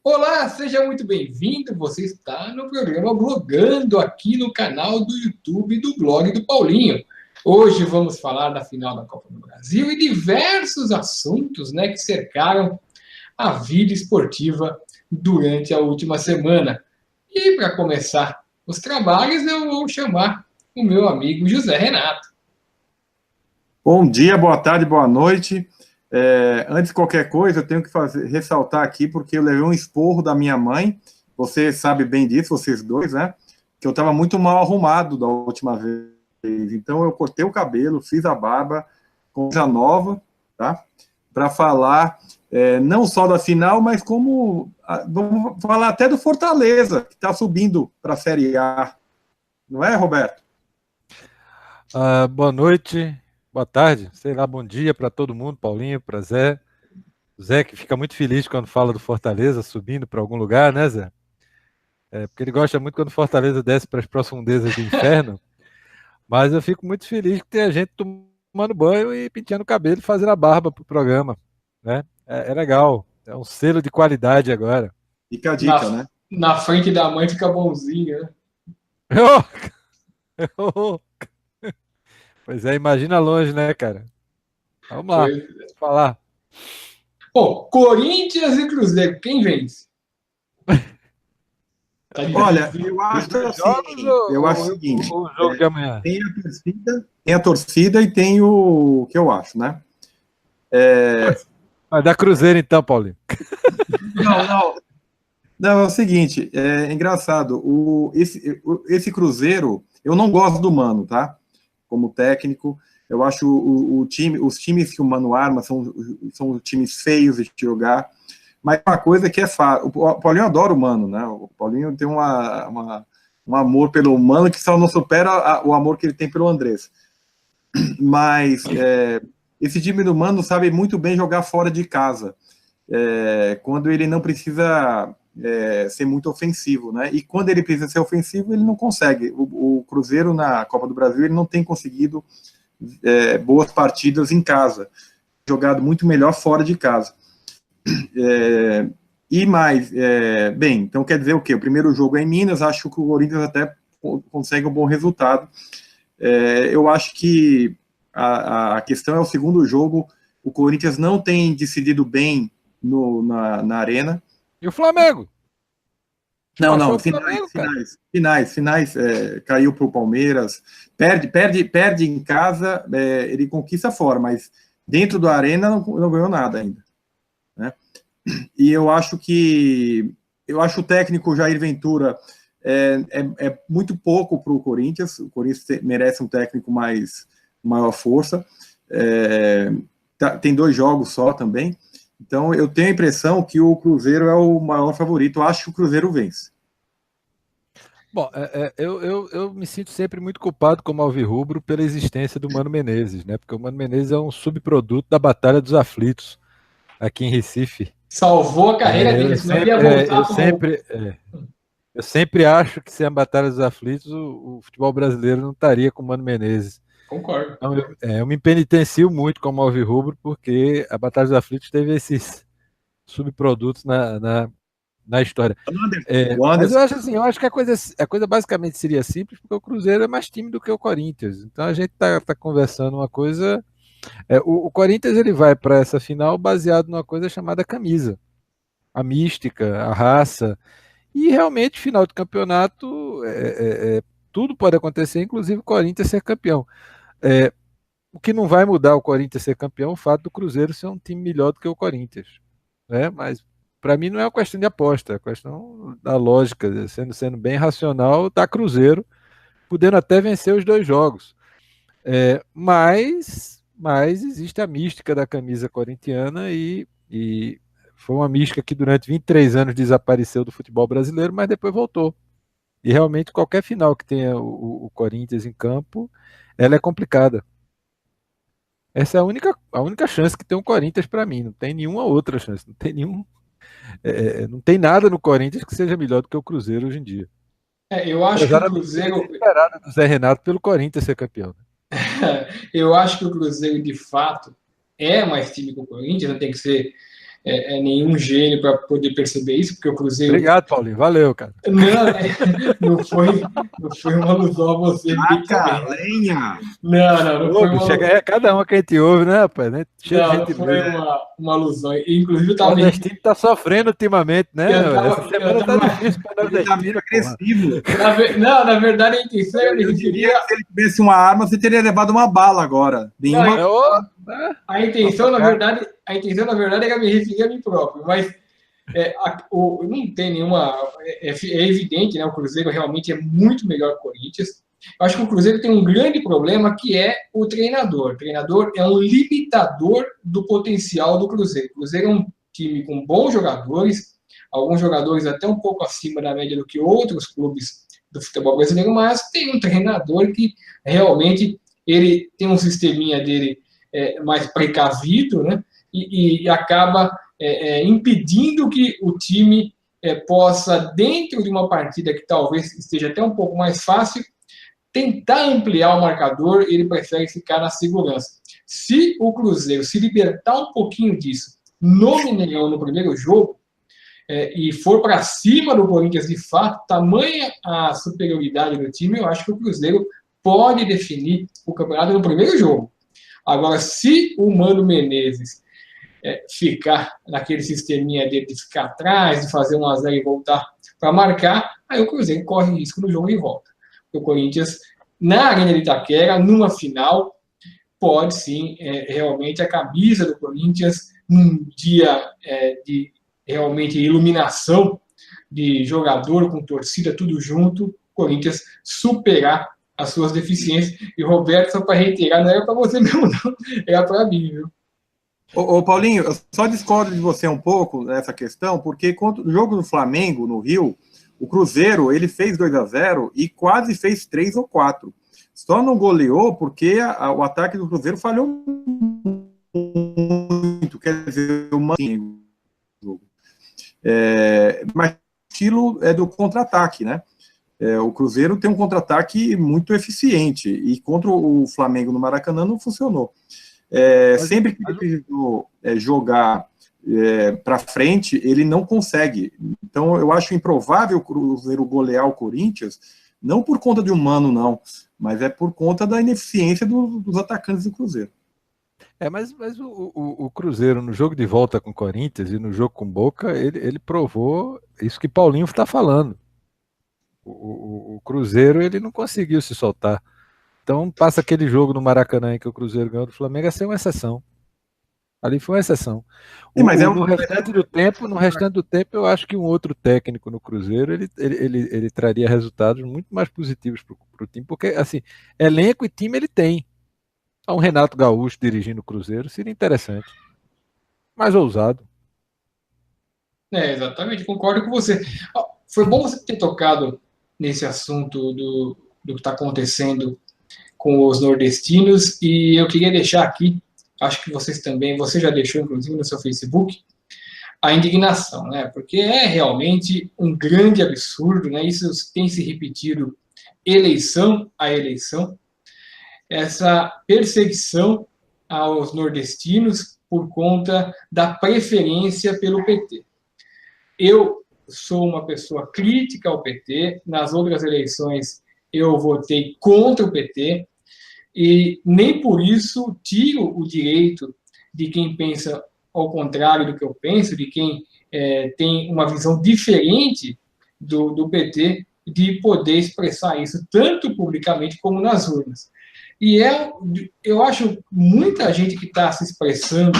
Olá, seja muito bem-vindo. Você está no programa Blogando aqui no canal do YouTube do blog do Paulinho. Hoje vamos falar da final da Copa do Brasil e diversos assuntos, que cercaram a vida esportiva durante a última semana. E para começar os trabalhos, eu vou chamar o meu amigo José Renato. Bom dia, boa tarde, boa noite. Antes de qualquer coisa, eu tenho que ressaltar aqui, porque eu levei um esporro da minha mãe, você sabe bem disso, vocês dois, né? Que eu estava muito mal arrumado da última vez. Então, eu cortei o cabelo, fiz a barba, coisa nova, tá? Para falar não só da final, mas vamos falar até do Fortaleza, que está subindo para a Série A. Não é, Roberto? Boa noite, boa tarde, sei lá, bom dia para todo mundo, Paulinho, para Zé. Zé, que fica muito feliz quando fala do Fortaleza subindo para algum lugar, né, Zé? Porque ele gosta muito quando o Fortaleza desce para as profundezas do inferno. Mas eu fico muito feliz que tem a gente tomando banho e penteando o cabelo e fazendo a barba pro programa, né? É legal, é um selo de qualidade agora. Fica a dica, né? Na frente da mãe fica bonzinho, né? Pois é, imagina longe, né, cara? Vamos lá, falar. Bom, Corinthians e Cruzeiro, quem vence? Olha, eu acho assim, eu acho o seguinte, o jogo de amanhã. Tem a torcida e tem o que eu acho, né? Vai dar Cruzeiro então, Paulinho. Não, é o seguinte, é engraçado, esse Cruzeiro, eu não gosto do Mano, tá? Como técnico, eu acho os times que o Mano arma são times feios de jogar, mas uma coisa que é fácil, o Paulinho adora o Mano, né? O Paulinho tem um amor pelo Mano que só não supera o amor que ele tem pelo Andrés. Mas esse time do Mano sabe muito bem jogar fora de casa, quando ele não precisa ser muito ofensivo, né? E quando ele precisa ser ofensivo, ele não consegue. O Cruzeiro na Copa do Brasil, ele não tem conseguido boas partidas em casa, jogado muito melhor fora de casa. E mais, bem, então quer dizer o quê? O primeiro jogo é em Minas, acho que o Corinthians até consegue um bom resultado. Eu acho que a questão é o segundo jogo, o Corinthians não tem decidido bem na arena. E o Flamengo? Não, finais, caiu para o Palmeiras, perde em casa, ele conquista fora, mas dentro da arena não ganhou nada ainda, né? E eu acho o técnico Jair Ventura é muito pouco para o Corinthians merece um técnico maior força, tem 2 jogos só também. Então, eu tenho a impressão que o Cruzeiro é o maior favorito. Eu acho que o Cruzeiro vence. Bom, eu me sinto sempre muito culpado como alvirrubro pela existência do Mano Menezes, né? Porque o Mano Menezes é um subproduto da Batalha dos Aflitos aqui em Recife. Salvou a carreira dele, senão ele ia voltar eu sempre acho que sem a Batalha dos Aflitos o futebol brasileiro não estaria com o Mano Menezes. Concordo. Então, eu me penitencio muito como alvirrubro porque a Batalha dos Aflitos teve esses subprodutos na história. Mas eu acho assim, que a coisa basicamente seria simples, porque o Cruzeiro é mais time do que o Corinthians. Então a gente tá conversando uma coisa. O Corinthians ele vai para essa final baseado numa coisa chamada camisa, a mística, a raça. E realmente, final de campeonato, tudo pode acontecer, inclusive o Corinthians ser campeão. O que não vai mudar o Corinthians ser campeão é o fato do Cruzeiro ser um time melhor do que o Corinthians, né? Mas para mim não é uma questão de aposta, é uma questão da lógica, sendo bem racional, da Cruzeiro, podendo até vencer os 2 jogos. Mas existe a mística da camisa corintiana e foi uma mística que durante 23 anos desapareceu do futebol brasileiro, mas depois voltou. E realmente qualquer final que tenha o Corinthians em campo, ela é complicada. Essa é a única chance que tem o Corinthians para mim, não tem nenhuma outra chance, não tem não tem nada no Corinthians que seja melhor do que o Cruzeiro hoje em dia. Eu acho que o Cruzeiro... esperado do Zé Renato pelo Corinthians ser campeão. Eu acho que o Cruzeiro, de fato, é mais time que o Corinthians, tem que ser nenhum gênio para poder perceber isso, porque o Cruzeiro... Obrigado, Paulinho. Valeu, cara. Não foi uma alusão a você. Lenha! Não foi uma... Chega cada uma que a gente ouve, né, rapaz? Né? Não foi uma alusão. Inclusive, eu tava... O nordestino tá sofrendo ultimamente, né? Essa semana tá difícil para o nordestino. Agressivo. Na verdade, a intenção era... Eu diria que se ele tivesse uma arma, você teria levado uma bala agora. A intenção, na verdade, era me referir a mim próprio, mas não tem nenhuma... É evidente, né? O Cruzeiro realmente é muito melhor que o Corinthians. Eu acho que o Cruzeiro tem um grande problema, que é o treinador. O treinador é um limitador do potencial do Cruzeiro. O Cruzeiro é um time com bons jogadores, alguns jogadores até um pouco acima da média do que outros clubes do futebol brasileiro, mas tem um treinador que realmente ele tem um sisteminha dele mais precavido, né? E acaba impedindo que o time possa, dentro de uma partida que talvez esteja até um pouco mais fácil, tentar ampliar o marcador. Ele prefere ficar na segurança. Se o Cruzeiro se libertar um pouquinho disso no Mineirão, no primeiro jogo, e for para cima do Corinthians de fato, tamanha a superioridade do time, eu acho que o Cruzeiro pode definir o campeonato no primeiro jogo. Agora, se o Mano Menezes ficar naquele sisteminha dele de ficar atrás, de fazer 1-0 e voltar para marcar, aí o Cruzeiro corre risco no jogo de volta. O Corinthians, na Arena de Itaquera, numa final, pode sim, realmente, a camisa do Corinthians, num dia de realmente iluminação de jogador com torcida, tudo junto, o Corinthians superar as suas deficiências. E, Roberto, só para reiterar, não era para você mesmo, não, era para mim, viu? Ô, Paulinho, eu só discordo de você um pouco nessa questão, porque no jogo do Flamengo, no Rio, o Cruzeiro, ele fez 2-0 e quase fez 3 ou 4. Só não goleou porque o ataque do Cruzeiro falhou muito, quer dizer, o mas o estilo é do contra-ataque, né? O Cruzeiro tem um contra-ataque muito eficiente, e contra o Flamengo no Maracanã não funcionou. Sempre que ele precisou jogar para frente, ele não consegue. Então, eu acho improvável o Cruzeiro golear o Corinthians, não por conta de um Mano, não, mas é por conta da ineficiência dos atacantes do Cruzeiro. Mas o Cruzeiro, no jogo de volta com o Corinthians e no jogo com Boca, ele provou isso que Paulinho está falando. O Cruzeiro, ele não conseguiu se soltar. Então, passa aquele jogo no Maracanã em que o Cruzeiro ganhou do Flamengo a ser uma exceção. Ali foi uma exceção. No restante do tempo, eu acho que um outro técnico no Cruzeiro, ele traria resultados muito mais positivos para o time, porque, assim, elenco e time ele tem. Um Renato Gaúcho dirigindo o Cruzeiro seria interessante. Mais ousado. Exatamente, concordo com você. Foi bom você ter tocado nesse assunto do que está acontecendo com os nordestinos, e eu queria deixar aqui, acho que vocês também, você já deixou, inclusive, no seu Facebook, a indignação, né? Porque é realmente um grande absurdo, né? Isso tem se repetido eleição a eleição, essa perseguição aos nordestinos por conta da preferência pelo PT. Eu sou uma pessoa crítica ao PT, nas outras eleições eu votei contra o PT, e nem por isso tiro o direito de quem pensa ao contrário do que eu penso, de quem tem uma visão diferente do PT, de poder expressar isso, tanto publicamente como nas urnas. E eu acho muita gente que está se expressando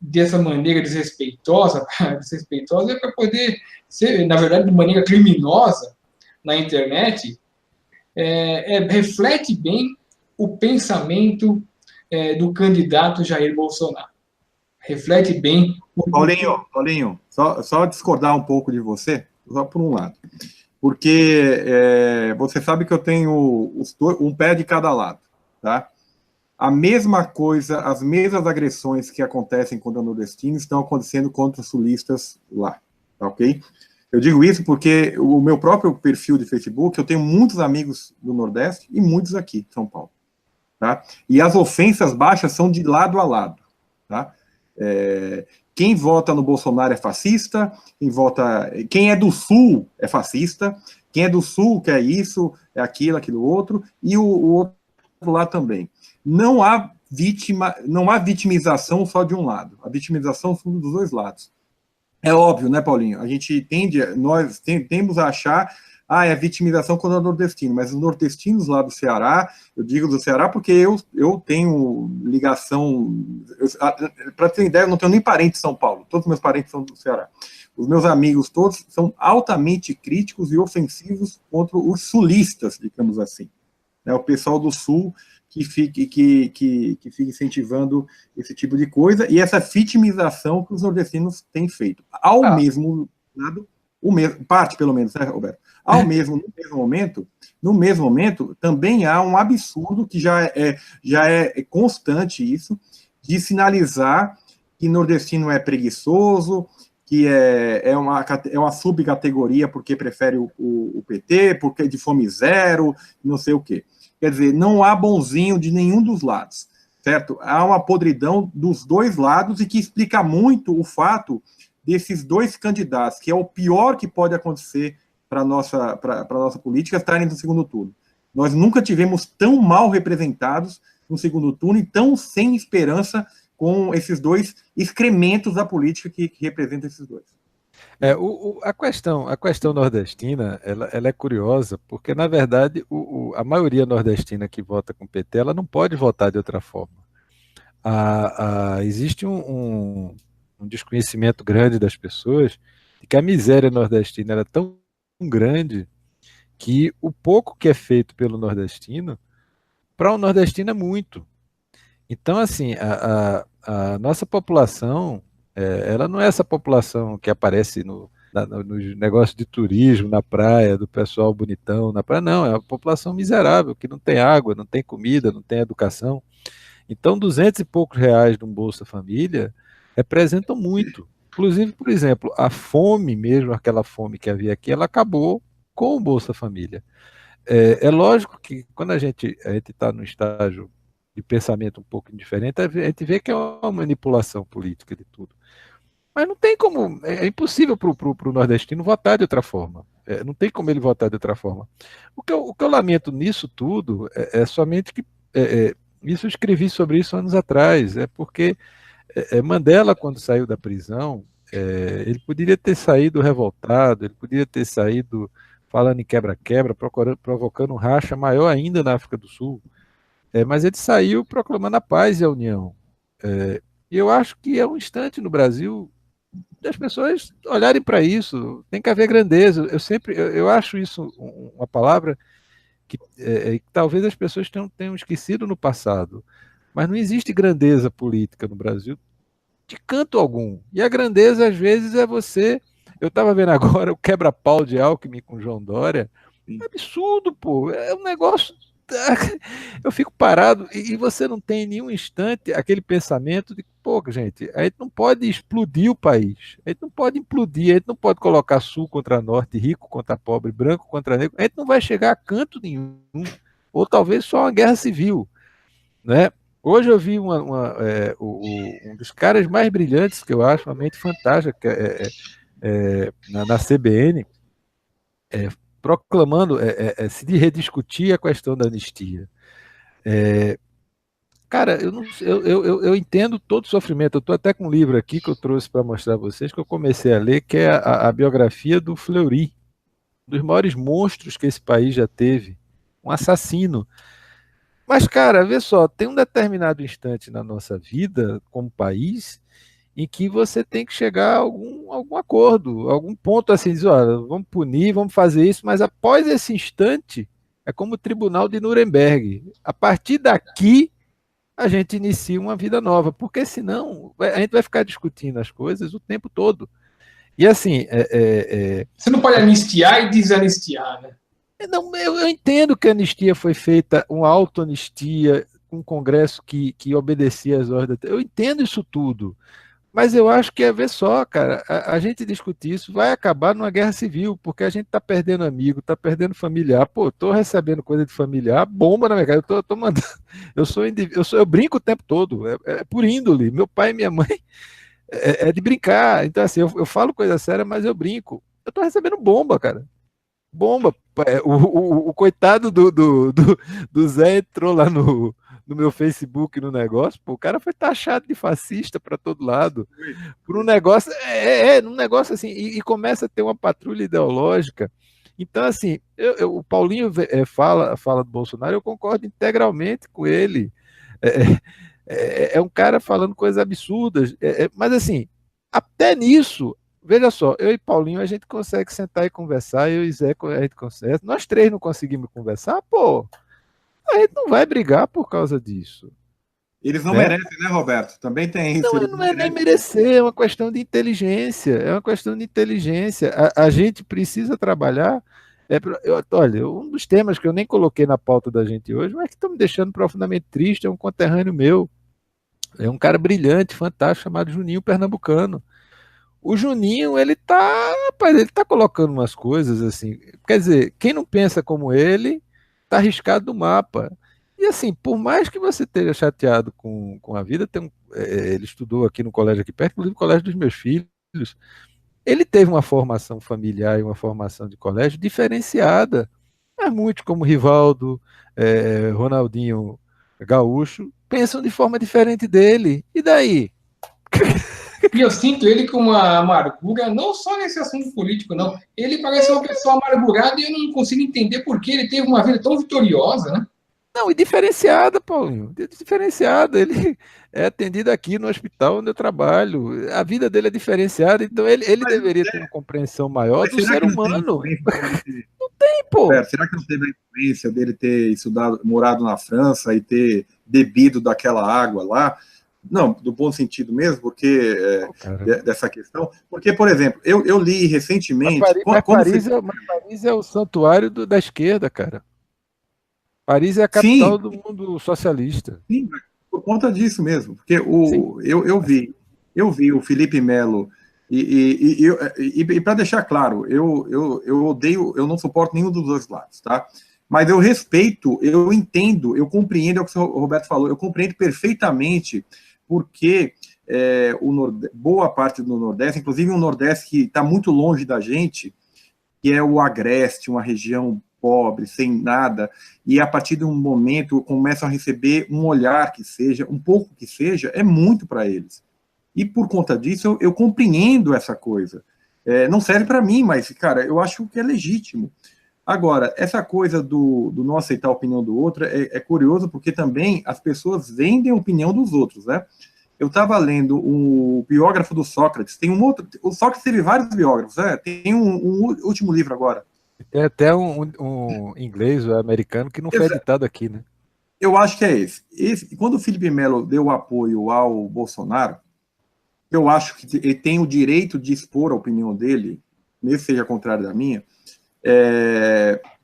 dessa maneira desrespeitosa é para poder ser, na verdade, de maneira criminosa na internet, reflete bem o pensamento do candidato Jair Bolsonaro. Reflete bem... Paulinho, só discordar um pouco de você, só por um lado. Porque você sabe que eu tenho um pé de cada lado, tá? A mesma coisa, as mesmas agressões que acontecem contra nordestinos estão acontecendo contra sulistas lá, tá ok? Eu digo isso porque o meu próprio perfil de Facebook, eu tenho muitos amigos do Nordeste e muitos aqui em São Paulo, tá? E as ofensas baixas são de lado a lado, tá? quem vota no Bolsonaro é fascista, quem é do Sul é fascista, quem é do Sul quer isso, é aquilo outro, e o outro lá também. Não há vitimização só de um lado, a vitimização é dos dois lados. É óbvio, né, Paulinho? Nós tendemos a achar, é vitimização quando é nordestino, mas os nordestinos lá do Ceará, eu digo do Ceará porque eu tenho ligação, para ter ideia, eu não tenho nem parente em São Paulo, todos os meus parentes são do Ceará. Os meus amigos todos são altamente críticos e ofensivos contra os sulistas, digamos assim. O pessoal do Sul que fica incentivando esse tipo de coisa, e essa vitimização que os nordestinos têm feito. Ao mesmo lado, parte pelo menos, né, Roberto? No mesmo momento, também há um absurdo que já é constante isso, de sinalizar que nordestino é preguiçoso, que é uma subcategoria porque prefere o PT, porque é de fome zero, não sei o quê. Quer dizer, não há bonzinho de nenhum dos lados, certo? Há uma podridão dos dois lados e que explica muito o fato desses dois candidatos, que é o pior que pode acontecer para a nossa política, estarem no segundo turno. Nós nunca tivemos tão mal representados no segundo turno e tão sem esperança com esses dois excrementos da política que representam esses dois. A questão nordestina, ela é curiosa, porque, na verdade, a maioria nordestina que vota com o PT, ela não pode votar de outra forma. Existe um desconhecimento grande das pessoas de que a miséria nordestina era tão grande que o pouco que é feito pelo nordestino, para o nordestino é muito. Então, assim, a nossa população, ela não é essa população que aparece nos negócios de turismo, na praia, do pessoal bonitão na praia, não, é uma população miserável, que não tem água, não tem comida, não tem educação. Então, 200 e poucos reais de um Bolsa Família representam muito. Inclusive, por exemplo, a fome mesmo, aquela fome que havia aqui, ela acabou com o Bolsa Família. É lógico que quando a gente está num estágio de pensamento um pouco diferente, a gente vê que é uma manipulação política de tudo. Mas não tem como, é impossível para o nordestino votar de outra forma. Não tem como ele votar de outra forma. O que eu lamento nisso tudo é somente que, isso eu escrevi sobre isso anos atrás, porque Mandela, quando saiu da prisão, ele poderia ter saído revoltado, ele poderia ter saído falando em quebra-quebra, provocando um racha maior ainda na África do Sul, mas ele saiu proclamando a paz e a união. E eu acho que é um instante no Brasil das pessoas olharem para isso, tem que haver grandeza. Eu acho isso uma palavra que talvez as pessoas tenham esquecido no passado, mas não existe grandeza política no Brasil de canto algum. E a grandeza, às vezes, é você... Eu estava vendo agora o quebra-pau de Alckmin com João Dória. É absurdo, pô. É um negócio... Eu fico parado e você não tem em nenhum instante aquele pensamento de, pô, gente, a gente não pode explodir o país, a gente não pode implodir, a gente não pode colocar sul contra norte, rico contra pobre, branco contra negro, a gente não vai chegar a canto nenhum, ou talvez só uma guerra civil, né? Hoje eu vi um dos caras mais brilhantes que eu acho, uma mente fantástica, na CBN, proclamando se rediscutir a questão da anistia. Cara, eu entendo todo o sofrimento. Eu estou até com um livro aqui que eu trouxe para mostrar a vocês, que eu comecei a ler, que é a biografia do Fleury, um dos maiores monstros que esse país já teve, um assassino. Mas, cara, vê só, tem um determinado instante na nossa vida, como país, em que você tem que chegar a algum acordo, algum ponto assim, dizer, olha, vamos punir, vamos fazer isso, mas após esse instante, é como o Tribunal de Nuremberg. A partir daqui, a gente inicia uma vida nova, porque senão a gente vai ficar discutindo as coisas o tempo todo. E assim... Você não pode anistiar e desanistiar, né? Não, eu entendo que a anistia foi feita, uma auto-anistia, um congresso que obedecia às ordens. Eu entendo isso tudo. Mas eu acho que, vê só, cara, a gente discutir isso vai acabar numa guerra civil, porque a gente está perdendo amigo, está perdendo familiar. Pô, estou recebendo coisa de familiar, bomba na minha casa, eu tô mandando. Eu brinco o tempo todo, por índole. Meu pai e minha mãe é de brincar. Então, assim, eu falo coisa séria, mas eu brinco. Eu tô recebendo bomba, cara. Bomba. O coitado do Zé entrou lá no meu Facebook, no negócio, pô, o cara foi taxado de fascista para todo lado. Por um negócio, num negócio assim, e começa a ter uma patrulha ideológica. Então, assim, o Paulinho fala do Bolsonaro, eu concordo integralmente com ele. É um cara falando coisas absurdas, mas assim, até nisso, veja só, eu e Paulinho, a gente consegue sentar e conversar, eu e Zé, a gente consegue, nós três não conseguimos conversar, pô, a gente não vai brigar por causa disso. Eles não merecem, né, Roberto? Também tem isso. Não é nem merecer, é uma questão de inteligência, é uma questão de inteligência. A gente precisa trabalhar. Olha, um dos temas que eu nem coloquei na pauta da gente hoje, mas que estão me deixando profundamente triste, é um conterrâneo meu. É um cara brilhante, fantástico, chamado Juninho Pernambucano. O Juninho, ele tá colocando umas coisas assim. Quer dizer, quem não pensa como ele, tá arriscado do mapa. E assim, por mais que você esteja chateado com a vida, ele estudou aqui no colégio aqui perto, inclusive no colégio dos meus filhos. Ele teve uma formação familiar e uma formação de colégio diferenciada. Mas muitos, como Rivaldo, Ronaldinho Gaúcho, pensam de forma diferente dele. E daí? E eu sinto ele com uma amargura, não só nesse assunto político, não. Ele parece uma pessoa amargurada e eu não consigo entender por que ele teve uma vida tão vitoriosa, né? Não, e diferenciada, Paulinho. Diferenciada. Ele é atendido aqui no hospital onde eu trabalho. A vida dele é diferenciada, então ele deveria ter uma compreensão maior do ser humano. Não tem, pô. Será que não teve a influência dele ter estudado, morado na França e ter bebido daquela água lá? Não, do bom sentido mesmo, porque dessa questão. Porque, por exemplo, eu li recentemente. Paris é o santuário da esquerda, cara. Paris é a capital do mundo socialista. Sim, por conta disso mesmo. Porque eu vi o Felipe Melo, e para deixar claro, eu odeio, eu não suporto nenhum dos dois lados, tá? Mas eu respeito, eu entendo, eu compreendo, é o que o Roberto falou, eu compreendo perfeitamente porque boa parte do Nordeste, inclusive um Nordeste que está muito longe da gente, que é o Agreste, uma região pobre, sem nada, e a partir de um momento começam a receber um olhar que seja, um pouco que seja, é muito para eles. E por conta disso, eu compreendo essa coisa. Não serve para mim, mas, cara, eu acho que é legítimo. Agora, essa coisa do não aceitar a opinião do outro é curioso, porque também as pessoas vendem a opinião dos outros, né? Eu estava lendo o biógrafo do Sócrates, tem um outro... O Sócrates teve vários biógrafos, tem um último livro agora. Tem até um inglês ou americano que não foi editado aqui, né? Eu acho que é esse. Quando o Felipe Melo deu o apoio ao Bolsonaro, eu acho que ele tem o direito de expor a opinião dele, mesmo que seja contrário da minha.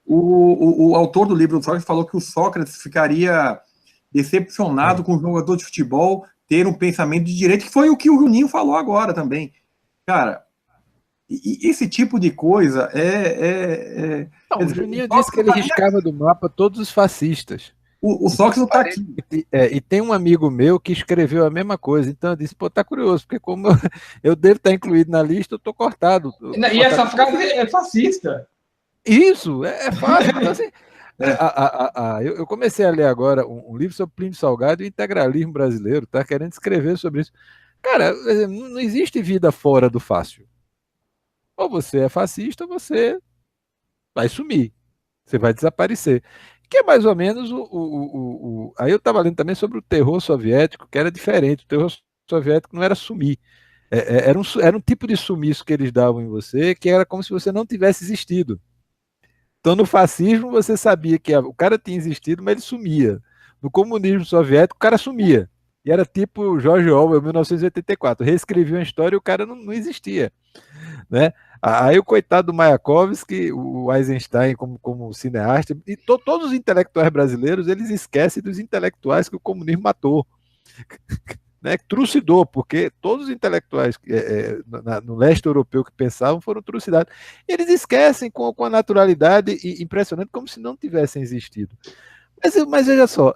O autor do livro do Sócrates falou que o Sócrates ficaria decepcionado com o jogador de futebol ter um pensamento de direita, que foi o que o Juninho falou agora também. Cara, esse tipo de coisa o Juninho disse que ele riscava do mapa todos os fascistas. O Sócrates não está aqui. E tem um amigo meu que escreveu a mesma coisa, então eu disse, tá curioso, porque como eu devo estar incluído na lista, eu tô cortado. Essa frase é fascista. Isso, é fácil. Então, assim, eu comecei a ler agora um livro sobre Plínio Salgado e o integralismo brasileiro, tá querendo escrever sobre isso. Cara, não existe vida fora do fácil. Ou você é fascista, ou você vai sumir. Você vai desaparecer. Que é mais ou menos Aí eu estava lendo também sobre o terror soviético, que era diferente. O terror soviético não era sumir. Era um tipo de sumiço que eles davam em você, que era como se você não tivesse existido. Então, no fascismo, você sabia que o cara tinha existido, mas ele sumia. No comunismo soviético, o cara sumia. E era tipo George Orwell, 1984. Reescrevia uma história e o cara não existia. Né? Aí o coitado do Mayakovsky, o Eisenstein como cineasta, e todos os intelectuais brasileiros, eles esquecem dos intelectuais que o comunismo matou. Né? Trucidou, porque todos os intelectuais no leste europeu que pensavam foram trucidados. E eles esquecem com a naturalidade impressionante, como se não tivessem existido. Mas veja só,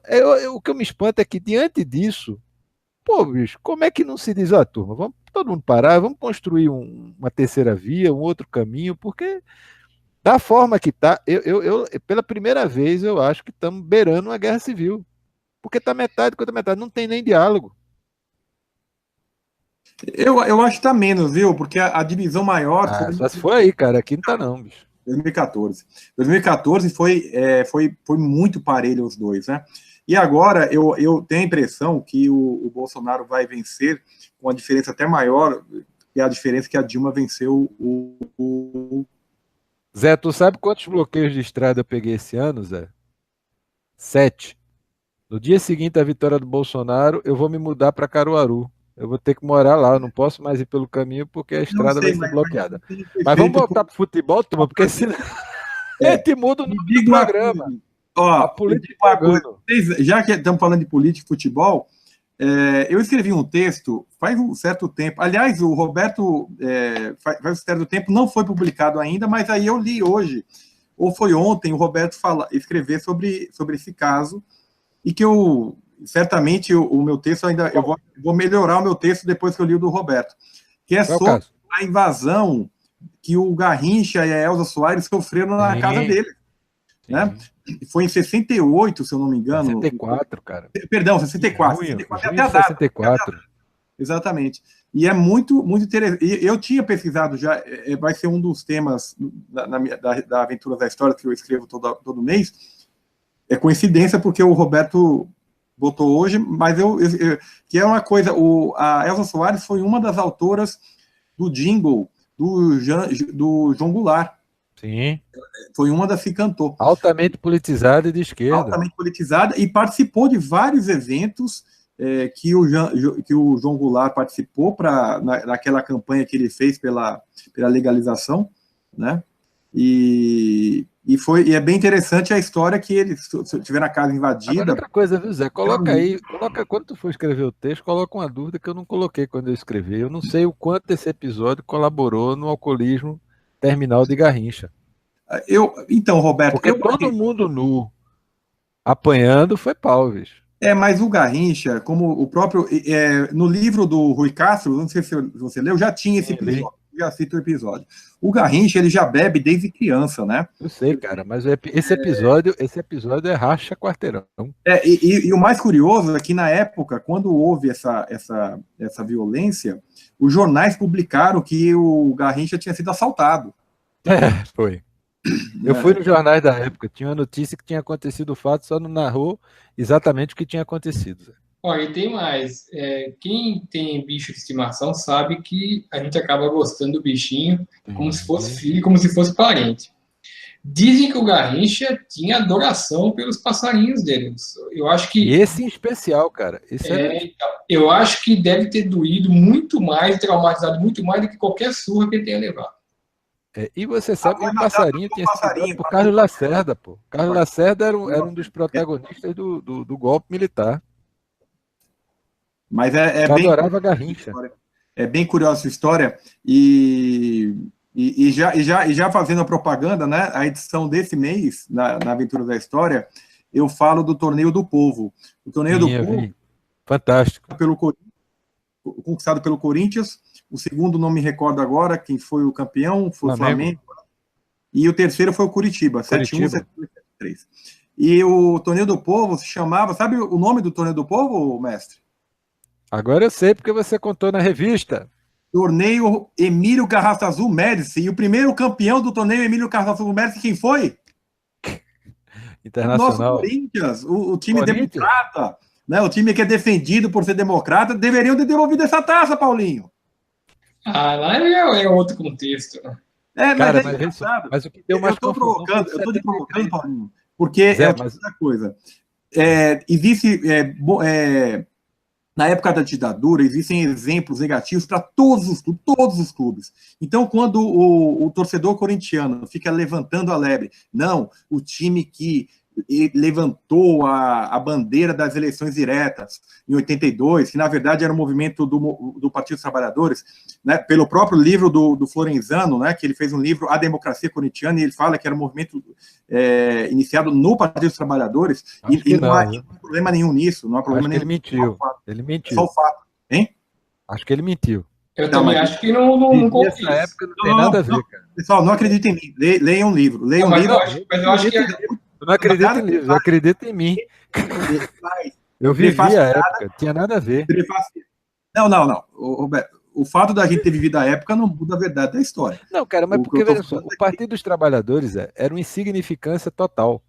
o que eu me espanto é que diante disso, pô, bicho, como é que não se diz, turma, vamos todo mundo parar, vamos construir uma terceira via, um outro caminho, porque da forma que está, pela primeira vez eu acho que estamos beirando uma guerra civil, porque está metade contra metade, não tem nem diálogo. Eu acho que está menos, viu? Porque a divisão maior... Só se for aí, cara, aqui não está não, bicho. 2014. 2014 foi muito parelho os dois, né? E agora eu tenho a impressão que o Bolsonaro vai vencer com a diferença até maior, que é a diferença que a Dilma venceu o... Zé, tu sabe quantos bloqueios de estrada eu peguei esse ano, Zé? 7. No dia seguinte à vitória do Bolsonaro, eu vou me mudar para Caruaru. Eu vou ter que morar lá, eu não posso mais ir pelo caminho porque a estrada vai ser bloqueada. Mas vamos voltar para o futebol, turma, porque senão a gente muda o nome do programa. A política já que estamos falando de política e futebol, eu escrevi um texto faz um certo tempo. Aliás, o Roberto, faz um certo tempo, não foi publicado ainda, mas aí eu li hoje, ou foi ontem, o Roberto escrever sobre esse caso, e que certamente o meu texto ainda... Eu vou melhorar o meu texto depois que eu li o do Roberto, que é sobre a invasão que o Garrincha e a Elza Soares sofreram na casa dele. Né? Foi em 68, se eu não me engano. 64, cara. Perdão, 64. Junho, 64 junho de 64. Exatamente. E é muito, muito interessante. Eu tinha pesquisado já, vai ser um dos temas da Aventuras da História que eu escrevo todo mês. É coincidência, porque o Roberto botou hoje, mas que é uma coisa, a Elza Soares foi uma das autoras do jingle do João Goulart. Sim. Foi uma das que cantou. Altamente politizada e de esquerda. Altamente politizada, e participou de vários eventos que o João Goulart participou naquela campanha que ele fez pela legalização, né? E é bem interessante a história que eles tiveram a casa invadida. Agora, outra coisa, viu, Zé? Coloca aí, quando tu for escrever o texto, coloca uma dúvida que eu não coloquei quando eu escrevi. Eu não sei o quanto esse episódio colaborou no alcoolismo terminal de Garrincha. Então, Roberto... Porque todo mundo nu apanhando foi pau, bicho. Mas o Garrincha, como o próprio... no livro do Rui Castro, não sei se você leu, já tinha esse episódio. Já cito o episódio. O Garrincha, ele já bebe desde criança, né? Eu sei, cara, mas esse episódio é racha quarteirão. E o mais curioso é que, na época, quando houve essa violência, os jornais publicaram que o Garrincha tinha sido assaltado. Foi. Eu fui nos jornais da época, tinha uma notícia que tinha acontecido o fato, só não narrou exatamente o que tinha acontecido. Olha, e tem mais. Quem tem bicho de estimação sabe que a gente acaba gostando do bichinho como se fosse filho, como se fosse parente. Dizem que o Garrincha tinha adoração pelos passarinhos dele. Eu acho que... Esse em especial, cara. Eu acho que deve ter doído muito mais, traumatizado muito mais do que qualquer surra que ele tenha levado. E você sabe que o passarinho tinha sido dado por Carlos Lacerda, pô. Carlos Lacerda era um dos protagonistas do golpe militar. Mas adorava Garrincha. É bem curiosa essa história. E já fazendo a propaganda, né? A edição desse mês, na Aventura da História, eu falo do Torneio do Povo. O Torneio do Povo... Fantástico. Conquistado pelo Corinthians. O segundo, não me recordo agora quem foi o campeão, foi o Flamengo. E o terceiro foi o Curitiba, 7-1, 7-3. E o Torneio do Povo se chamava... Sabe o nome do Torneio do Povo, mestre? Agora eu sei, porque você contou na revista. Torneio Emílio Garrafa Azul Médici. E o primeiro campeão do torneio Emílio Garrafa Azul Médici, quem foi? Internacional. O nosso Corinthians, o time democrata, né? O time que é defendido por ser democrata, deveriam ter devolvido essa taça, Paulinho. Lá é outro contexto. Cara, mas o que deu mais confusão... Eu estou te provocando, Paulinho, porque outra coisa. Existe... Na época da ditadura, existem exemplos negativos para todos os clubes. Então, quando o torcedor corintiano fica levantando a lebre, não, o time que levantou a bandeira das eleições diretas em 82, que na verdade era um movimento do Partido dos Trabalhadores, né, pelo próprio livro do Florenzano, né, que ele fez um livro, A Democracia Corintiana, e ele fala que era um movimento iniciado no Partido dos Trabalhadores, e não há problema nenhum nisso, não há problema nenhum. Ele mentiu. Ele mentiu. Só o fato, hein? Acho que ele mentiu. Eu também acho que não confiz. Nessa época não tem nada a ver, cara. Pessoal, não acreditem em mim. Leiam um livro. Leiam um livro. Mas eu acho que... Eu não acredito em livros, eu acredito em mim. Eu vivi a época, tinha nada a ver. Não. Roberto, o fato da gente ter vivido a época não muda a verdade da história. Não, cara, mas porque, veja só, o Partido dos Trabalhadores era uma insignificância total.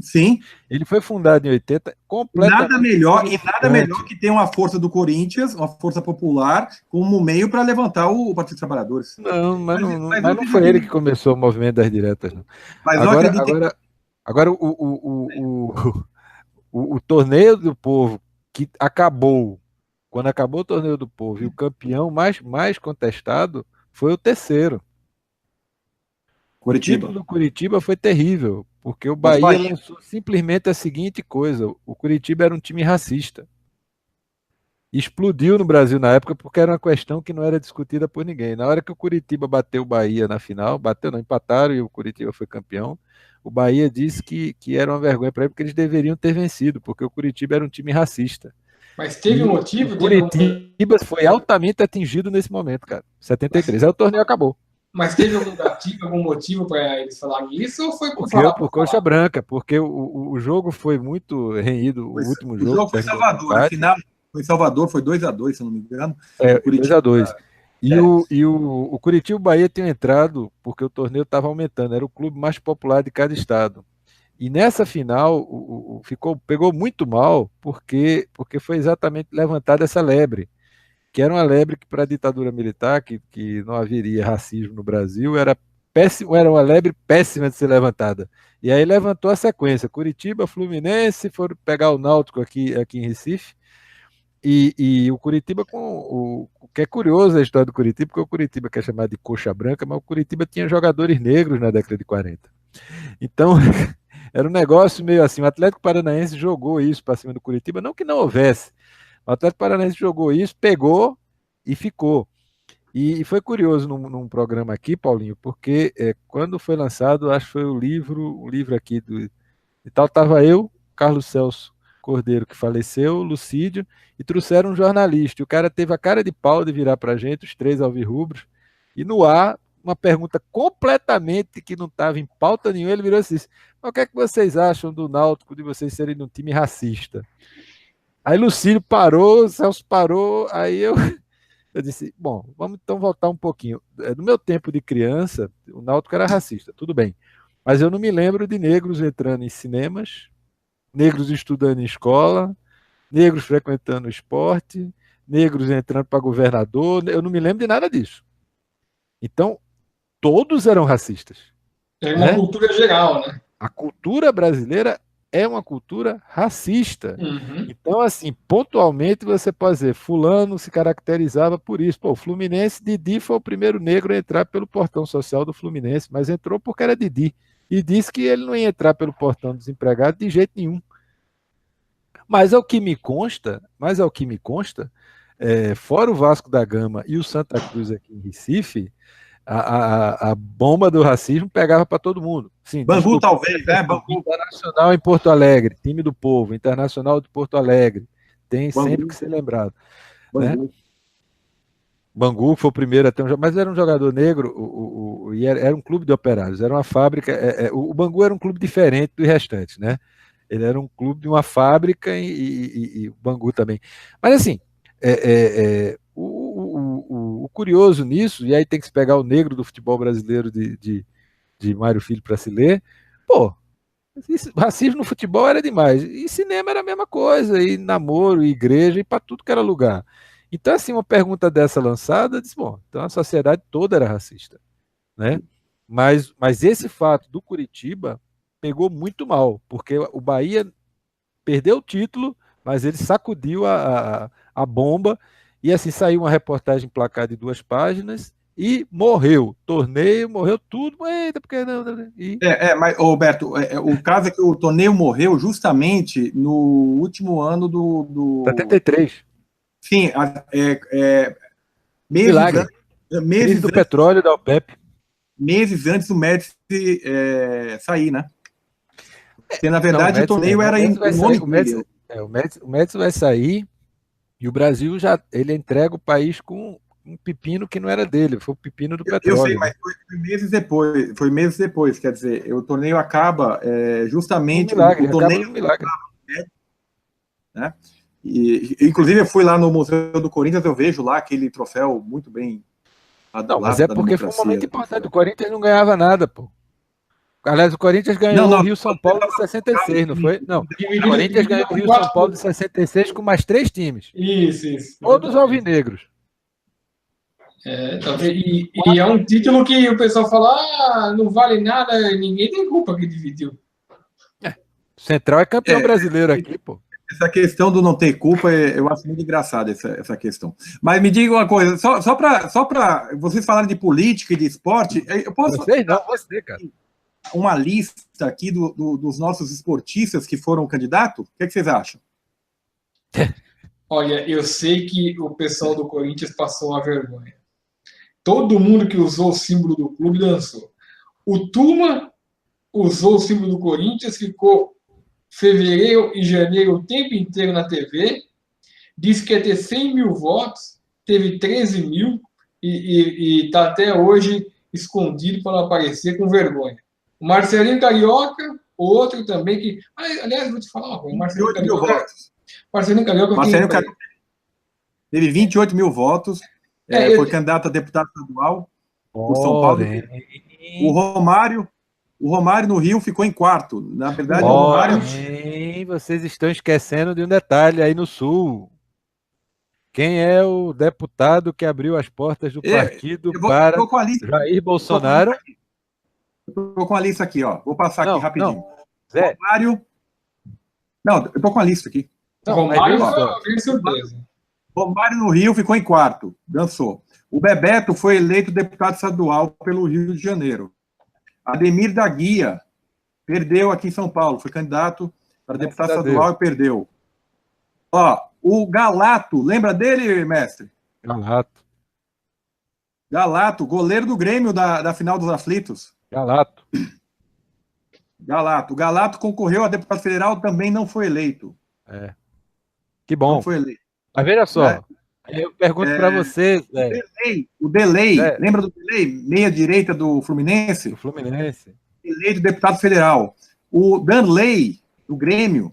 Sim. Ele foi fundado em 80, completamente... Nada melhor que ter uma força do Corinthians, uma força popular, como meio para levantar o Partido dos Trabalhadores. Não, mas não foi ele que começou o movimento das diretas, não. Mas agora o Torneio do Povo, que acabou, quando acabou o Torneio do Povo, e o campeão mais contestado foi o terceiro. Curitiba. O título do Curitiba foi terrível, porque o Bahia lançou simplesmente a seguinte coisa: o Curitiba era um time racista. Explodiu no Brasil na época porque era uma questão que não era discutida por ninguém. Na hora que o Curitiba bateu o Bahia na final, empataram e o Curitiba foi campeão, o Bahia disse que era uma vergonha para ele porque eles deveriam ter vencido, porque o Curitiba era um time racista. Mas teve um motivo? O Curitiba foi altamente atingido nesse momento, cara. 73. Aí o torneio acabou. Mas teve algum motivo para eles falarem isso ou foi por coxa branca? Porque o jogo foi muito renhido, o último jogo. O jogo foi em Salvador, no final foi em Salvador, foi 2-2, se eu não me engano. 2-2. E o Curitiba e o Bahia tinham entrado porque o torneio estava aumentando, era o clube mais popular de cada estado. E nessa final pegou muito mal porque foi exatamente levantada essa lebre, que era uma lebre que para a ditadura militar, que não haveria racismo no Brasil, era uma lebre péssima de ser levantada. E aí levantou a sequência, Curitiba, Fluminense, foram pegar o Náutico aqui em Recife, e o Curitiba o que é curioso a história do Curitiba, porque o Curitiba que é chamado de coxa branca, mas o Curitiba tinha jogadores negros na década de 40. Então, era um negócio meio assim, o Atlético Paranaense jogou isso para cima do Curitiba, não que não houvesse, o Atlético Paranaense jogou isso, pegou e ficou. E foi curioso num programa aqui, Paulinho, porque quando foi lançado, acho que foi o livro aqui e tal, estava eu, Carlos Celso Cordeiro, que faleceu, Lucídio, e trouxeram um jornalista. E o cara teve a cara de pau de virar para a gente, os três alvirrubros, e no ar, uma pergunta completamente que não estava em pauta nenhuma, ele virou assim: o que é que vocês acham do Náutico, de vocês serem um time racista? Aí Lucílio parou, Celso parou, aí eu disse, bom, vamos então voltar um pouquinho. No meu tempo de criança, o Náutico era racista, tudo bem. Mas eu não me lembro de negros entrando em cinemas, negros estudando em escola, negros frequentando esporte, negros entrando para governador, eu não me lembro de nada disso. Então, todos eram racistas. É uma cultura geral, né? A cultura brasileira é uma cultura racista. Uhum. Então, assim, pontualmente você pode dizer, fulano se caracterizava por isso. Pô, o Fluminense, Didi foi o primeiro negro a entrar pelo portão social do Fluminense, mas entrou porque era Didi. E disse que ele não ia entrar pelo portão desempregado de jeito nenhum. Mas ao que me consta, fora o Vasco da Gama e o Santa Cruz aqui em Recife, a bomba do racismo pegava para todo mundo. Sim, Bangu, talvez, né? Bangu. Internacional em Porto Alegre, time do povo, Internacional de Porto Alegre, tem Bangu. sempre que ser lembrado. Bangu. Né? Bangu foi o primeiro a ter mas era um jogador negro, e era um clube de operários, era uma fábrica. O Bangu era um clube diferente do restante, né? Ele era um clube de uma fábrica e o Bangu também. Mas assim, o curioso nisso, e aí tem que se pegar o negro do futebol brasileiro de Mário Filho para se ler, pô, racismo no futebol era demais, e cinema era a mesma coisa, e namoro, e igreja, e para tudo que era lugar. Então, assim, uma pergunta dessa lançada, diz, bom, então a sociedade toda era racista, né? Mas esse fato do Curitiba pegou muito mal, porque o Bahia perdeu o título, mas ele sacudiu a bomba, e assim saiu uma reportagem placada de 2 páginas, e morreu. Torneio, morreu tudo, eita, porque não... Mas, Roberto, o caso é que o torneio morreu justamente no último ano do... 73. Sim, Milagre. Meses do petróleo da OPEP. Meses antes do Médici sair, né? Porque, na verdade, não, o torneio era em nome dele. O Médici vai sair e o Brasil ele entrega o país com um pepino que não era dele, foi o pepino do petróleo. Eu sei, mas foi meses depois, quer dizer, o torneio acaba justamente... Um milagre, o torneio acaba um milagre. Né? E, inclusive, eu fui lá no Museu do Corinthians, eu vejo lá aquele troféu muito bem... Não, mas é porque foi um momento importante, o Corinthians não ganhava nada, pô. Aliás, o Corinthians ganhou o Rio-São Paulo de 66, não foi? Não, o Corinthians ganhou o Rio-São Paulo de 66 com mais 3 times. Isso. Todos alvinegros. E é um título que o pessoal fala, não vale nada, ninguém tem culpa que dividiu. Central é campeão brasileiro aqui, pô. Essa questão do não ter culpa, eu acho muito engraçada essa questão. Mas me diga uma coisa, só para vocês falarem de política e de esporte, eu posso... Você, cara. Uma lista aqui dos nossos esportistas que foram candidatos? O que vocês acham? Olha, eu sei que o pessoal do Corinthians passou uma vergonha. Todo mundo que usou o símbolo do clube dançou. O Tuma usou o símbolo do Corinthians, ficou fevereiro e janeiro o tempo inteiro na TV, disse que ia ter 100 mil votos, teve 13 mil e está até hoje escondido para não aparecer com vergonha. O Marcelinho Carioca, outro também que... aliás, vou te falar uma coisa. Marcelinho Carioca teve 28 mil votos, foi candidato a deputado estadual por São Paulo. O Romário no Rio ficou em quarto. Na verdade, o Romário... Vocês estão esquecendo de um detalhe aí no Sul. Quem é o deputado que abriu as portas do partido para Jair Bolsonaro? Estou com a lista aqui, ó. Vou passar aqui rapidinho. Zé. Romário... Não, eu estou com a lista aqui. Romário no Rio ficou em quarto, dançou. O Bebeto foi eleito deputado estadual pelo Rio de Janeiro. Ademir da Guia perdeu aqui em São Paulo, foi candidato para deputado estadual e perdeu. Ó, o Galato, lembra dele, mestre? Galato, goleiro do Grêmio da final dos aflitos. Galato. O Galato concorreu a deputado federal, também não foi eleito. Que bom. Não foi eleito. Mas veja só, eu pergunto para você, o Delay, lembra do Delay? Meia-direita do Fluminense? Eleito deputado federal. O Danley, do Grêmio,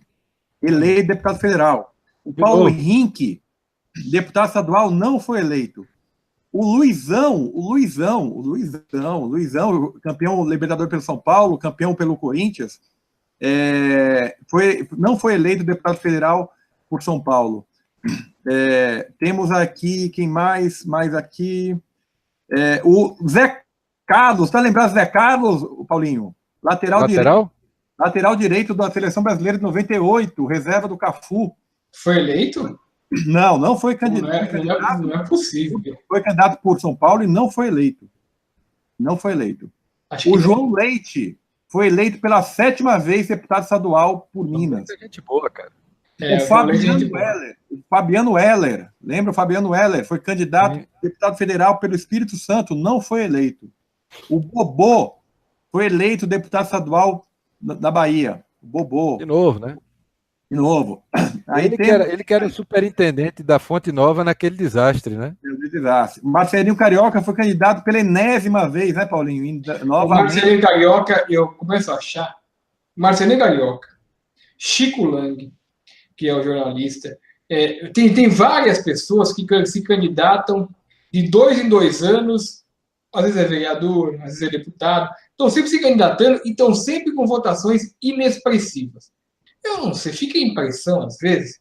eleito deputado federal. O Paulo Henrique, deputado estadual, não foi eleito. O Luizão, campeão libertador pelo São Paulo, campeão pelo Corinthians, não foi eleito deputado federal por São Paulo. Temos aqui, quem mais aqui? O Zé Carlos, tá lembrado do Zé Carlos, Paulinho? Lateral direito da Seleção Brasileira de 98, reserva do Cafu. Foi eleito? Não foi candidato. Não é possível. Foi candidato por São Paulo e não foi eleito. O João Leite foi eleito pela 7ª vez deputado estadual por Minas. Gente boa, cara. O Fabiano Heller, lembra o Fabiano Heller? Foi candidato a deputado federal pelo Espírito Santo, não foi eleito. O Bobô foi eleito deputado estadual da Bahia. O Bobô. De novo, né? Ele que era o superintendente da Fonte Nova naquele desastre, né? Marcelinho Carioca foi candidato pela enésima vez, né, Paulinho? O Marcelinho Carioca, eu começo a achar. Marcelinho Carioca, Chico Lang, que é o jornalista. Tem várias pessoas que se candidatam de 2 em 2 anos, às vezes é vereador, às vezes é deputado, estão sempre se candidatando e estão sempre com votações inexpressivas. Eu não sei, fica a impressão, às vezes,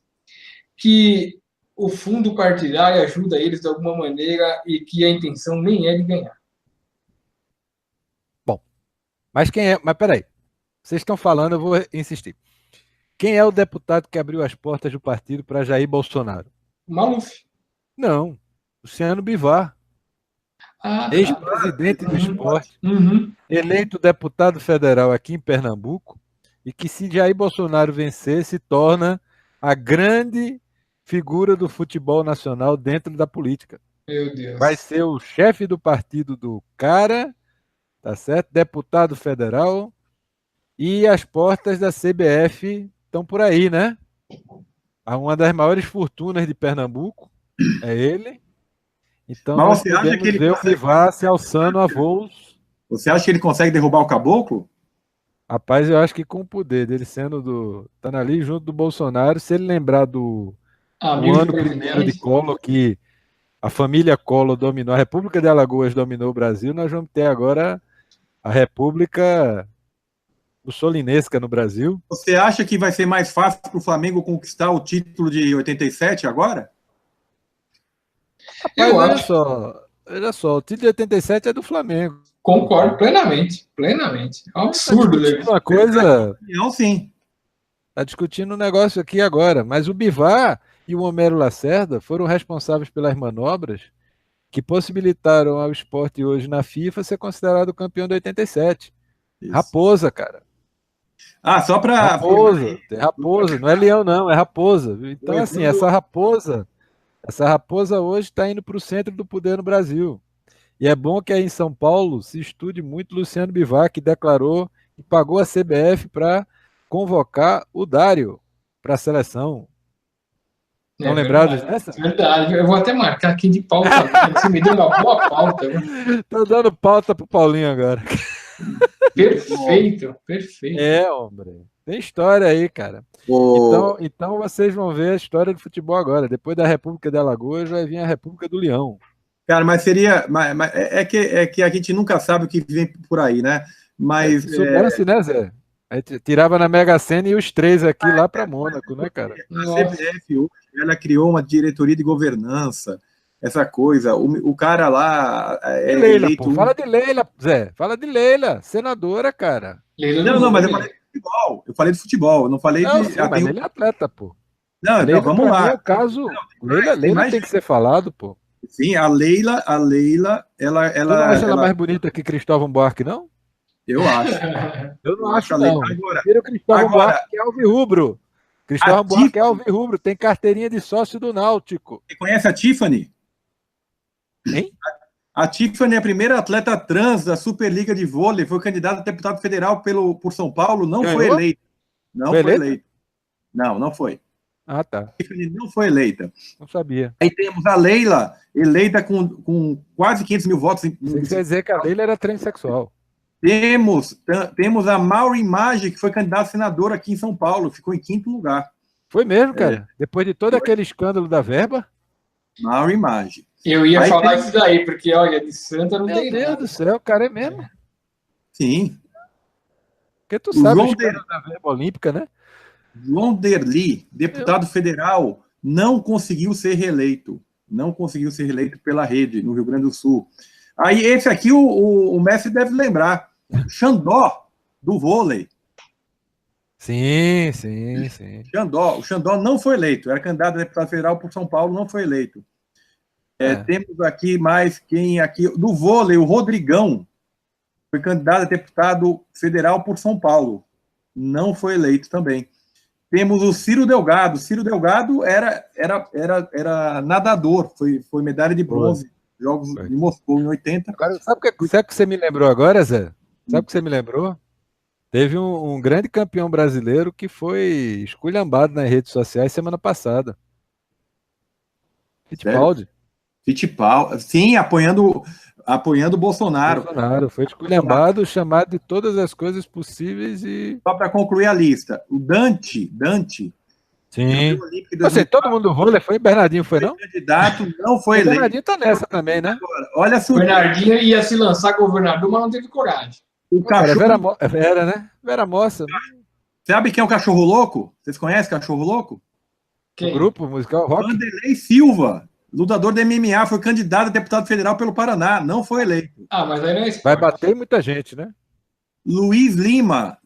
que o fundo partidário ajuda eles de alguma maneira e que a intenção nem é de ganhar. Bom, mas quem é... Mas peraí, vocês estão falando, eu vou insistir. Quem é o deputado que abriu as portas do partido para Jair Bolsonaro? Maluf. Não, Luciano Bivar. Ex-presidente do esporte, eleito deputado federal aqui em Pernambuco, e que, se Jair Bolsonaro vencer, se torna a grande figura do futebol nacional dentro da política. Meu Deus. Vai ser o chefe do partido do cara, tá certo? Deputado federal, e as portas da CBF estão por aí, né? Uma das maiores fortunas de Pernambuco é ele. Então, Mas nós você acha podemos que ele ver o consegue... Bivar se alçando a voos. Você acha que ele consegue derrubar o Caboclo? Rapaz, eu acho que com o poder dele sendo tá ali junto do Bolsonaro, se ele lembrar do o Amigo do ano primeiro de presidente. Collor, que a família Collor dominou, a República de Alagoas dominou o Brasil, nós vamos ter agora a República Mussolinesca no Brasil. Você acha que vai ser mais fácil para o Flamengo conquistar o título de 87 agora? Rapaz, Eu acho. olha só, o título de 87 é do Flamengo. Concordo plenamente, plenamente. É um Tá absurdo, né? discutindo uma coisa, Não, sim. tá discutindo um negócio aqui agora, mas o Bivar e o Homero Lacerda foram responsáveis pelas manobras que possibilitaram ao esporte hoje na FIFA ser considerado campeão de 87. Isso. Raposa, cara. Ah, só para... Raposa, tem raposa, não é leão não, é raposa. Então, assim, essa raposa hoje está indo para o centro do poder no Brasil. E é bom que aí em São Paulo se estude muito Luciano Bivar, que declarou e pagou a CBF para convocar o Dário para a seleção. Estão lembrados dessa? Verdade, eu vou até marcar aqui de pauta. Você me deu uma boa pauta. Estou dando pauta pro Paulinho agora. Perfeito, perfeito. É, homem. Tem história aí, cara. Então vocês vão ver a história do futebol agora. Depois da República de Alagoas vai vir a República do Leão. Cara, mas seria... É que a gente nunca sabe o que vem por aí, né? Mas... Se soubesse, né, Zé? Aí tirava na Mega Sena e os 3 aqui lá para Mônaco, né, cara? A CBF hoje, ela criou uma diretoria de governança, essa coisa. O cara lá é Leila, eleito... pô. Fala de Leila, Zé. Fala de Leila, senadora, cara. Não, mas eu falei de futebol. Eu falei de futebol, eu não falei Não, de... sim, mas ele é atleta, pô. Não, Leila, então vamos lá. É o caso... Leila tem que ser falado, pô. Sim, a Leila, ela... Você não acha ela mais bonita que Cristóvão Buarque, não? Eu acho. Eu não acho, não. Agora, o Cristóvão Buarque é alvirrubro. Cristóvão Buarque é alvirrubro, tem carteirinha de sócio do Náutico. Você conhece a Tiffany? Hein? A Tiffany é a primeira atleta trans da Superliga de Vôlei, foi candidata a deputado federal por São Paulo, não foi eleita. Não foi eleita. Não foi. Ah, tá. A Tiffany não foi eleita. Não sabia. Aí temos a Leila, eleita com quase 500 mil votos. Você quer dizer que a Leila era transexual. Temos a Mauri Maggi, que foi candidata a senadora aqui em São Paulo, ficou em 5º lugar. Foi mesmo, cara? Depois de todo aquele escândalo da verba? Mauri Maggi. Eu ia falar isso daí, porque, olha, de Santa não tem nada. Meu Deus do céu, o cara é mesmo. Sim. Porque tu sabe o escândalo da verba olímpica, né? João Derli, deputado federal, não conseguiu ser reeleito. Não conseguiu ser reeleito pela Rede, no Rio Grande do Sul. Aí, esse aqui, o Messi deve lembrar. Xandó, do vôlei. Sim. O Xandó não foi eleito. Era candidato a deputado federal por São Paulo, não foi eleito. Temos aqui mais quem aqui... Do vôlei, o Rodrigão. Foi candidato a deputado federal por São Paulo. Não foi eleito também. Temos o Ciro Delgado. Ciro Delgado era nadador. Foi medalha de bronze. Jogos de Moscou em 80. Agora, sabe o que você me lembrou agora, Zé? Sabe o que você me lembrou? Teve um grande campeão brasileiro que foi esculhambado nas redes sociais semana passada. Fittipaldi. Sim, apoiando o Bolsonaro. Foi esculhambado, chamado de todas as coisas possíveis e... Só para concluir a lista, o Dante. Sim. Todo mundo do vôlei foi, Bernardinho foi, não? O candidato não foi eleito. Bernardinho tá nessa também, né? Agora, olha o Bernardinho ia se lançar governador, mas não teve coragem. O cachorro... Vera, né? Vera Mossa. Sabe quem é o Cachorro Louco? Vocês conhecem o Cachorro Louco? O grupo musical Rock? Vanderlei Silva, lutador da MMA, foi candidato a deputado federal pelo Paraná, não foi eleito. Mas aí não é esporte. Vai bater muita gente, né? Luiz Lima,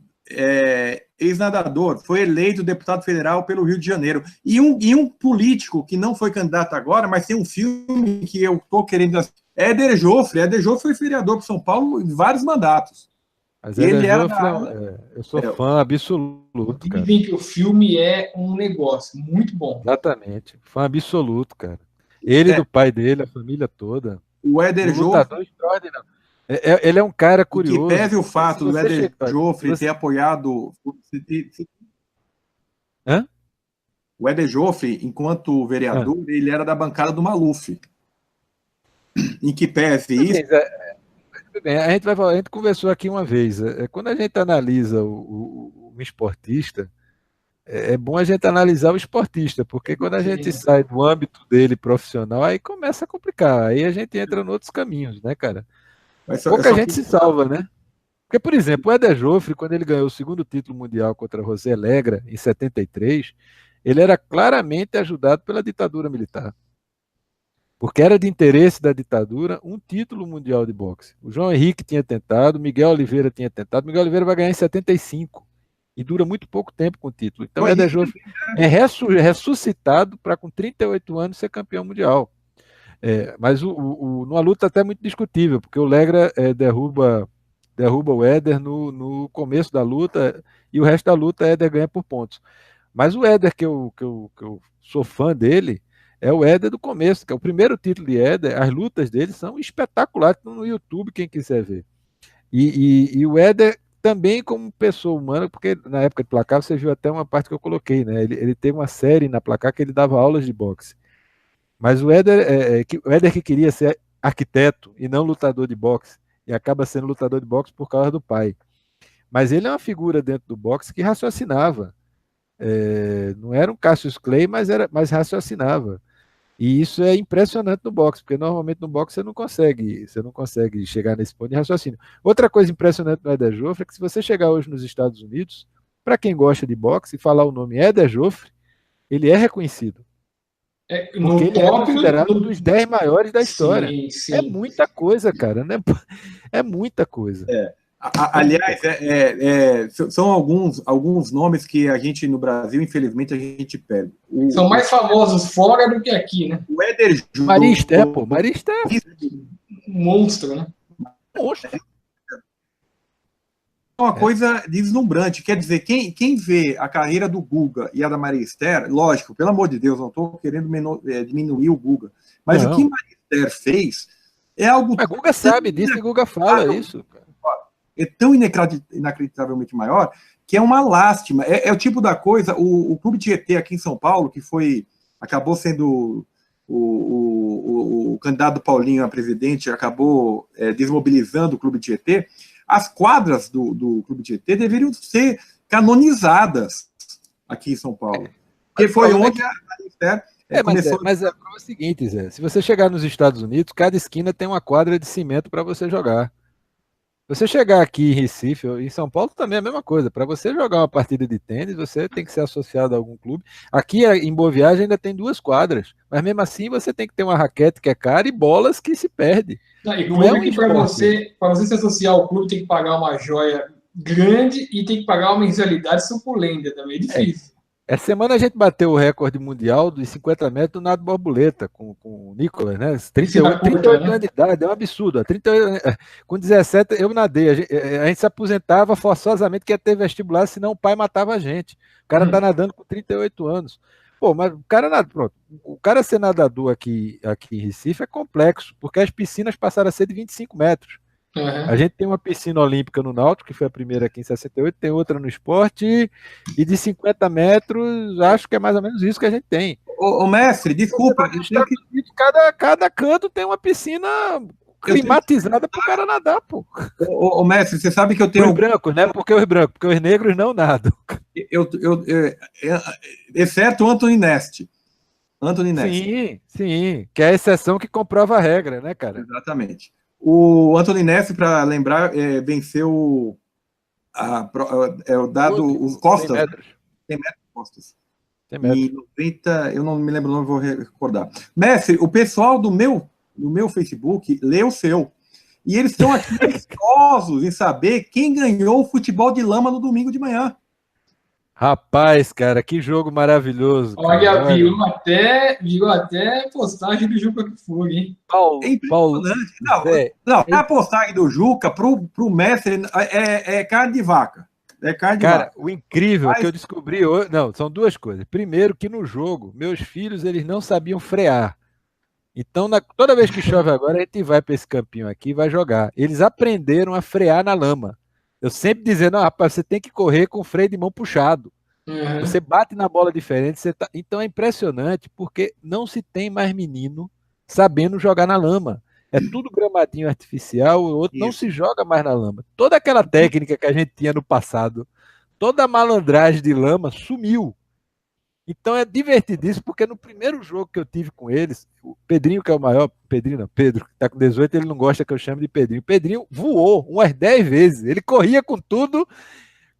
ex-nadador, foi eleito deputado federal pelo Rio de Janeiro. E um político que não foi candidato agora, mas tem um filme que eu estou querendo... Éder Joffre. Éder Joffre foi vereador para São Paulo em vários mandatos. Mas ele eu sou fã absoluto, cara. Dizem que o filme é um negócio muito bom. Exatamente. Fã absoluto, cara. Ele do pai dele, a família toda. O Éder Joffre... Ele é um cara curioso. Que pese o fato do Éder Joffre ter apoiado... Hã? O Éder Joffre, enquanto vereador, ele era da bancada do Maluf. em que pese isso. Bem, a gente conversou aqui uma vez. Quando a gente analisa o esportista, é bom a gente analisar o esportista, porque quando a gente sai do âmbito dele profissional, aí começa a complicar. Aí a gente entra em outros caminhos, né, cara? Pouca gente se salva, né? Porque, por exemplo, o Éder Joffre, quando ele ganhou o segundo título mundial contra José Legra, em 73, ele era claramente ajudado pela ditadura militar. Porque era de interesse da ditadura um título mundial de boxe. O João Henrique tinha tentado, Miguel Oliveira tinha tentado. Miguel Oliveira vai ganhar em 75 e dura muito pouco tempo com o título. Então, Éder Joffre é ressuscitado para, com 38 anos, ser campeão mundial. Mas numa luta até muito discutível, porque o Legra derruba o Éder no começo da luta e o resto da luta Éder ganha por pontos. Mas o Éder que eu sou fã dele é o Éder do começo, que é o primeiro título de Éder. As lutas dele são espetaculares, estão no YouTube, quem quiser ver. E o Éder também como pessoa humana, porque na época de Placar você viu até uma parte que eu coloquei, né? Ele teve uma série na Placar que ele dava aulas de boxe. Mas o Éder que queria ser arquiteto e não lutador de boxe, e acaba sendo lutador de boxe por causa do pai. Mas ele é uma figura dentro do boxe que raciocinava. Não era um Cassius Clay, mas raciocinava. E isso é impressionante no boxe, porque normalmente no boxe você não consegue chegar nesse ponto de raciocínio. Outra coisa impressionante no Éder Joffre é que se você chegar hoje nos Estados Unidos, para quem gosta de boxe e falar o nome Éder Joffre, ele é reconhecido. Porque ele é considerado um dos 10 maiores da história. Sim. É muita coisa, cara. Né? É muita coisa. Aliás, são alguns nomes que a gente, no Brasil, infelizmente, a gente perde. São mais famosos fora do que aqui, né? O Éder Joffre. Maristé. Monstro, né? Monstro. Uma coisa deslumbrante. Quer dizer, quem vê a carreira do Guga e a da Maristé, lógico, pelo amor de Deus, não estou querendo diminuir o Guga, mas o que Maristé fez é algo... Mas Guga sabe disso e Guga fala isso, cara. É tão inacreditavelmente maior que é uma lástima. É o tipo da coisa... O Clube Tietê aqui em São Paulo, que acabou sendo o candidato do Paulinho a presidente, acabou desmobilizando o Clube Tietê. As quadras do Clube Tietê deveriam ser canonizadas aqui em São Paulo. Porque foi onde a Maristé começou... Mas é o seguinte, Zé, se você chegar nos Estados Unidos, cada esquina tem uma quadra de cimento para você jogar. Você chegar aqui em Recife, em São Paulo também é a mesma coisa. Para você jogar uma partida de tênis, você tem que ser associado a algum clube. Aqui em Boa Viagem ainda tem 2 quadras, mas mesmo assim você tem que ter uma raquete que é cara e bolas que se perde. Para você se associar ao clube tem que pagar uma joia grande e tem que pagar uma mensalidade suculenta também, é difícil. Essa semana a gente bateu o recorde mundial dos 50 metros do nado borboleta com o Nicolas, né? 38 anos de idade, é um absurdo. 38, com 17 eu nadei. A gente se aposentava forçosamente que ia ter vestibular, senão o pai matava a gente. O cara tá nadando com 38 anos. Pô, mas o cara ser nadador aqui em Recife é complexo, porque as piscinas passaram a ser de 25 metros. A gente tem uma piscina olímpica no Náutico, que foi a primeira aqui em 68, tem outra no Esporte, e de 50 metros, acho que é mais ou menos isso que a gente tem. Ô mestre, desculpa. Cada canto tem uma piscina climatizada para o cara nadar, pô. Ô mestre, você sabe que eu tenho... Os brancos, né? Porque os negros não nadam. Exceto o Anthony Neste. Sim, que é a exceção que comprova a regra, né, cara? Exatamente. O Anthony Neste, para lembrar, venceu os Costas. 100 metros Costas. Em 90, eu não me lembro o nome, vou recordar. Mestre, o pessoal do meu Facebook lê o seu. E eles estão aqui ansiosos em saber quem ganhou o futebol de lama no domingo de manhã. Rapaz, cara, que jogo maravilhoso. Olha, viu até postagem do Juca Kfouri, hein? Paulo. A postagem do Juca pro mestre é carne de vaca. É carne de vaca. Cara, o incrível que eu descobri hoje... Não, são 2 coisas. Primeiro, que no jogo, meus filhos, eles não sabiam frear. Então, toda vez que chove agora, a gente vai para esse campinho aqui e vai jogar. Eles aprenderam a frear na lama. Eu sempre dizendo, rapaz, você tem que correr com o freio de mão puxado. Você bate na bola diferente. Então é impressionante, porque não se tem mais menino sabendo jogar na lama. É tudo gramadinho artificial, o outro não se joga mais na lama. Toda aquela técnica que a gente tinha no passado, toda a malandragem de lama sumiu. Então é divertidíssimo, porque no primeiro jogo que eu tive com eles, o Pedrinho, que é o maior, Pedrinho não, Pedro, que tá com 18, ele não gosta que eu chame de Pedrinho. O Pedrinho voou umas 10 vezes, ele corria com tudo,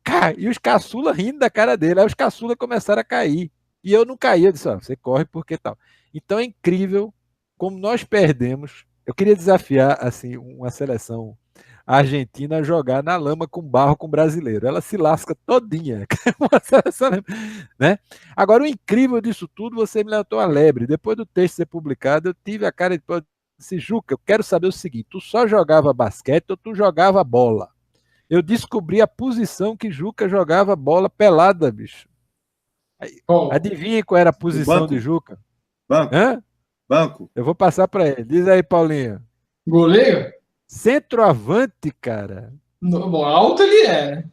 cara, e os caçula rindo da cara dele. Aí os caçula começaram a cair. E eu não caía, eu disse, ó, você corre porque tal. Então é incrível como nós perdemos. Eu queria desafiar assim uma seleção argentina a jogar na lama com barro com brasileiro. Ela se lasca todinha. Uma seleção, né? Agora, o incrível disso tudo, você me levantou a lebre. Depois do texto ser publicado, eu tive a cara de disse, Juca, eu quero saber o seguinte, tu só jogava basquete ou tu jogava bola? Eu descobri a posição que Juca jogava bola pelada, bicho. Adivinha qual era a posição de Juca? Banco. Hã? Banco. Eu vou passar para ele. Diz aí, Paulinho. Goleiro? Centroavante, cara. Bom, alto ele é, né?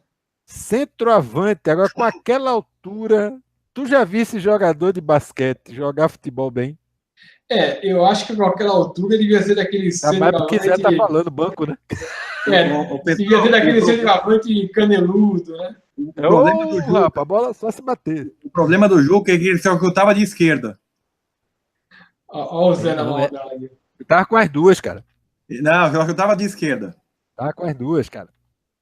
Centroavante. Agora, com aquela altura, tu já vi esse jogador de basquete jogar futebol bem? Eu acho que com aquela altura ele devia ser daquele centroavante... Mas porque você tá falando banco, né? Devia ser daquele centroavante caneludo, né? O problema do jogo, rapaz, a bola só se bater. O problema do jogo é que ele só tava de esquerda. Olha o Zé na maldade. Eu tava com as duas, cara. Não, eu tava de esquerda. Tava com as duas, cara.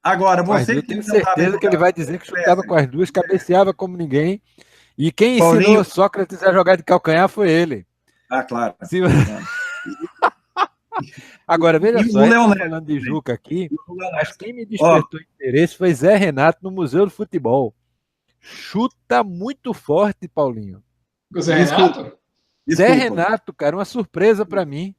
Agora, você... Eu tenho certeza que ele vai dizer que chutava com as duas, cabeceava como ninguém. E quem ensinou Sócrates a jogar de calcanhar foi ele. Ah, claro. Agora, veja só, falando de Juca aqui, mas quem me despertou interesse foi Zé Renato no Museu do Futebol. Chuta muito forte, Paulinho. O Zé Renato? Zé Renato, cara, uma surpresa para mim.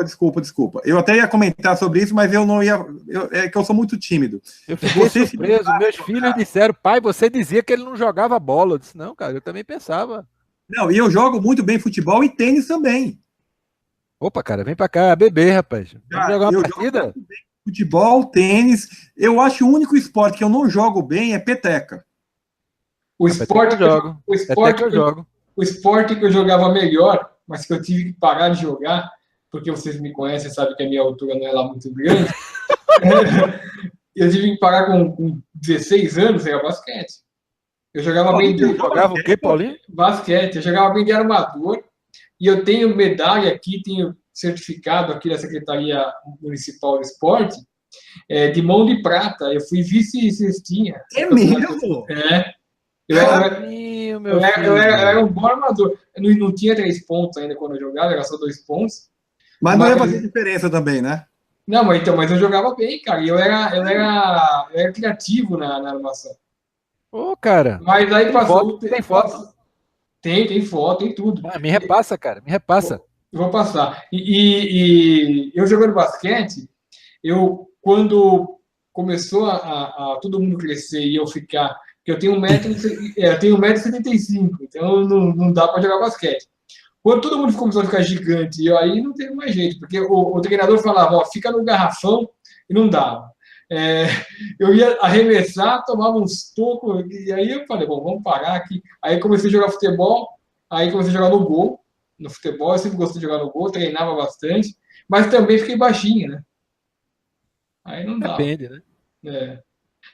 Desculpa. Eu até ia comentar sobre isso, mas eu não ia... é que eu sou muito tímido. Eu fiquei surpreso. Meus filhos disseram, pai, você dizia que ele não jogava bola. Eu disse, não, cara, eu também pensava. Não, e eu jogo muito bem futebol e tênis também. Opa, cara, vem pra cá, beber, rapaz. Vamos jogar uma partida? Futebol, tênis. Eu acho que o único esporte que eu não jogo bem é peteca. O esporte que eu jogava melhor, mas que eu tive que parar de jogar, porque vocês me conhecem, sabem que a minha altura não é lá muito grande. Eu tive que parar com 16 anos, era basquete. Eu jogava bem de... Jogava o quê, Paulinho? Basquete. Eu jogava bem de armador. E eu tenho medalha aqui, tenho certificado aqui da Secretaria Municipal do Esporte, de mão de prata. Eu fui vice-cestinha. É mesmo? Eu era um bom armador. Eu não tinha 3 pontos ainda quando eu jogava, era só 2 pontos. Mas não ia fazer diferença também, né? Não, mas eu jogava bem, cara. E eu era criativo na armação. Ô, cara. Mas aí passou... Tem foto? Tem foto, tem tudo. Me repassa, cara, me repassa. Vou passar. E eu jogando basquete, quando começou a todo mundo crescer e eu ficar... Porque eu tenho 1,75 m, então não dá para jogar basquete. Quando todo mundo começou a ficar gigante, aí não teve mais jeito, porque o treinador falava, ó, fica no garrafão, e não dava. Eu ia arremessar, tomava uns tocos, e aí eu falei, bom, vamos parar aqui. Aí comecei a jogar futebol, aí comecei a jogar no gol. No futebol, eu sempre gostei de jogar no gol, treinava bastante, mas também fiquei baixinho, né? Aí não dá. Depende, né?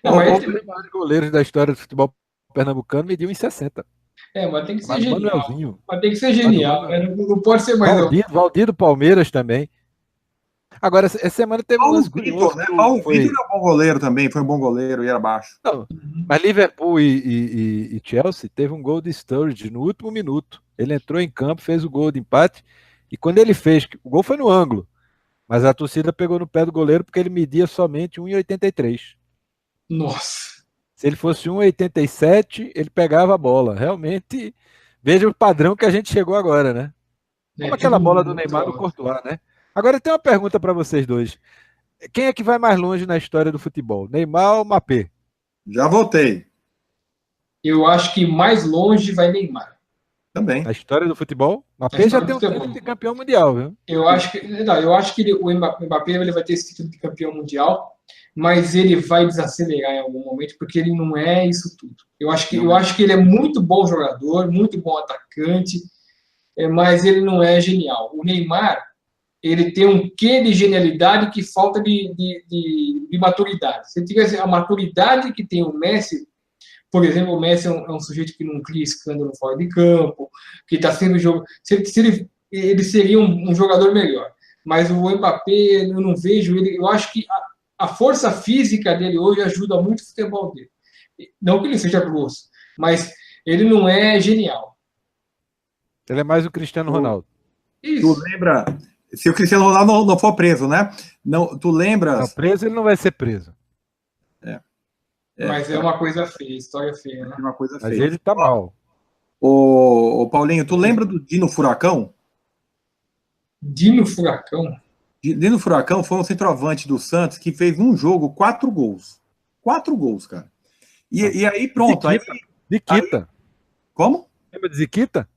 Não, mas os maiores goleiros da história do futebol pernambucano mediu em 60. Mas tem que ser genial. Mas tem que ser genial. Não pode ser mais... Valdir do Palmeiras também. Agora, essa semana teve um lance curioso. Paulo Vitor é um bom goleiro também, foi um bom goleiro e era baixo. Não, mas Liverpool e Chelsea teve um gol de Sturridge no último minuto. Ele entrou em campo, fez o gol de empate, e quando ele fez, o gol foi no ângulo, mas a torcida pegou no pé do goleiro porque ele media somente 1,83. Nossa! Se ele fosse 1,87, ele pegava a bola. Realmente, veja o padrão que a gente chegou agora, né? Como aquela bola do Neymar no Courtois, né? Agora, tem uma pergunta para vocês dois. Quem é que vai mais longe na história do futebol? Neymar ou Mbappé? Já votei. Eu acho que mais longe vai Neymar. Também. Na história do futebol? Mbappé já tem um título de campeão mundial, viu? Eu acho que o Mbappé ele vai ter esse título de campeão mundial, mas ele vai desacelerar em algum momento, porque ele não é isso tudo. Eu acho que ele é muito bom jogador, muito bom atacante, mas ele não é genial. O Neymar... ele tem um quê de genialidade que falta de maturidade. Se tivesse a maturidade que tem o Messi, por exemplo, o Messi é um sujeito que não cria escândalo fora de campo, que está sendo jogo. Ele seria um jogador melhor. Mas o Mbappé, eu não vejo ele. Eu acho que a força física dele hoje ajuda muito o futebol dele. Não que ele seja grosso, mas ele não é genial. Ele é mais o Cristiano Ronaldo. Isso. Tu lembra? Se o Cristiano Ronaldo não for preso, né? Não, tu lembra? Não, preso ele não vai ser preso. Mas é uma coisa feia, história feia, né? Uma coisa feia. Mas ele tá mal. Ô, Paulinho, tu lembra do Dino Furacão? Dino Furacão? Dino Furacão foi um centroavante do Santos que fez um jogo 4 gols. 4 gols, cara. E aí, pronto. Ziquita. Como? Lembra de Ziquita?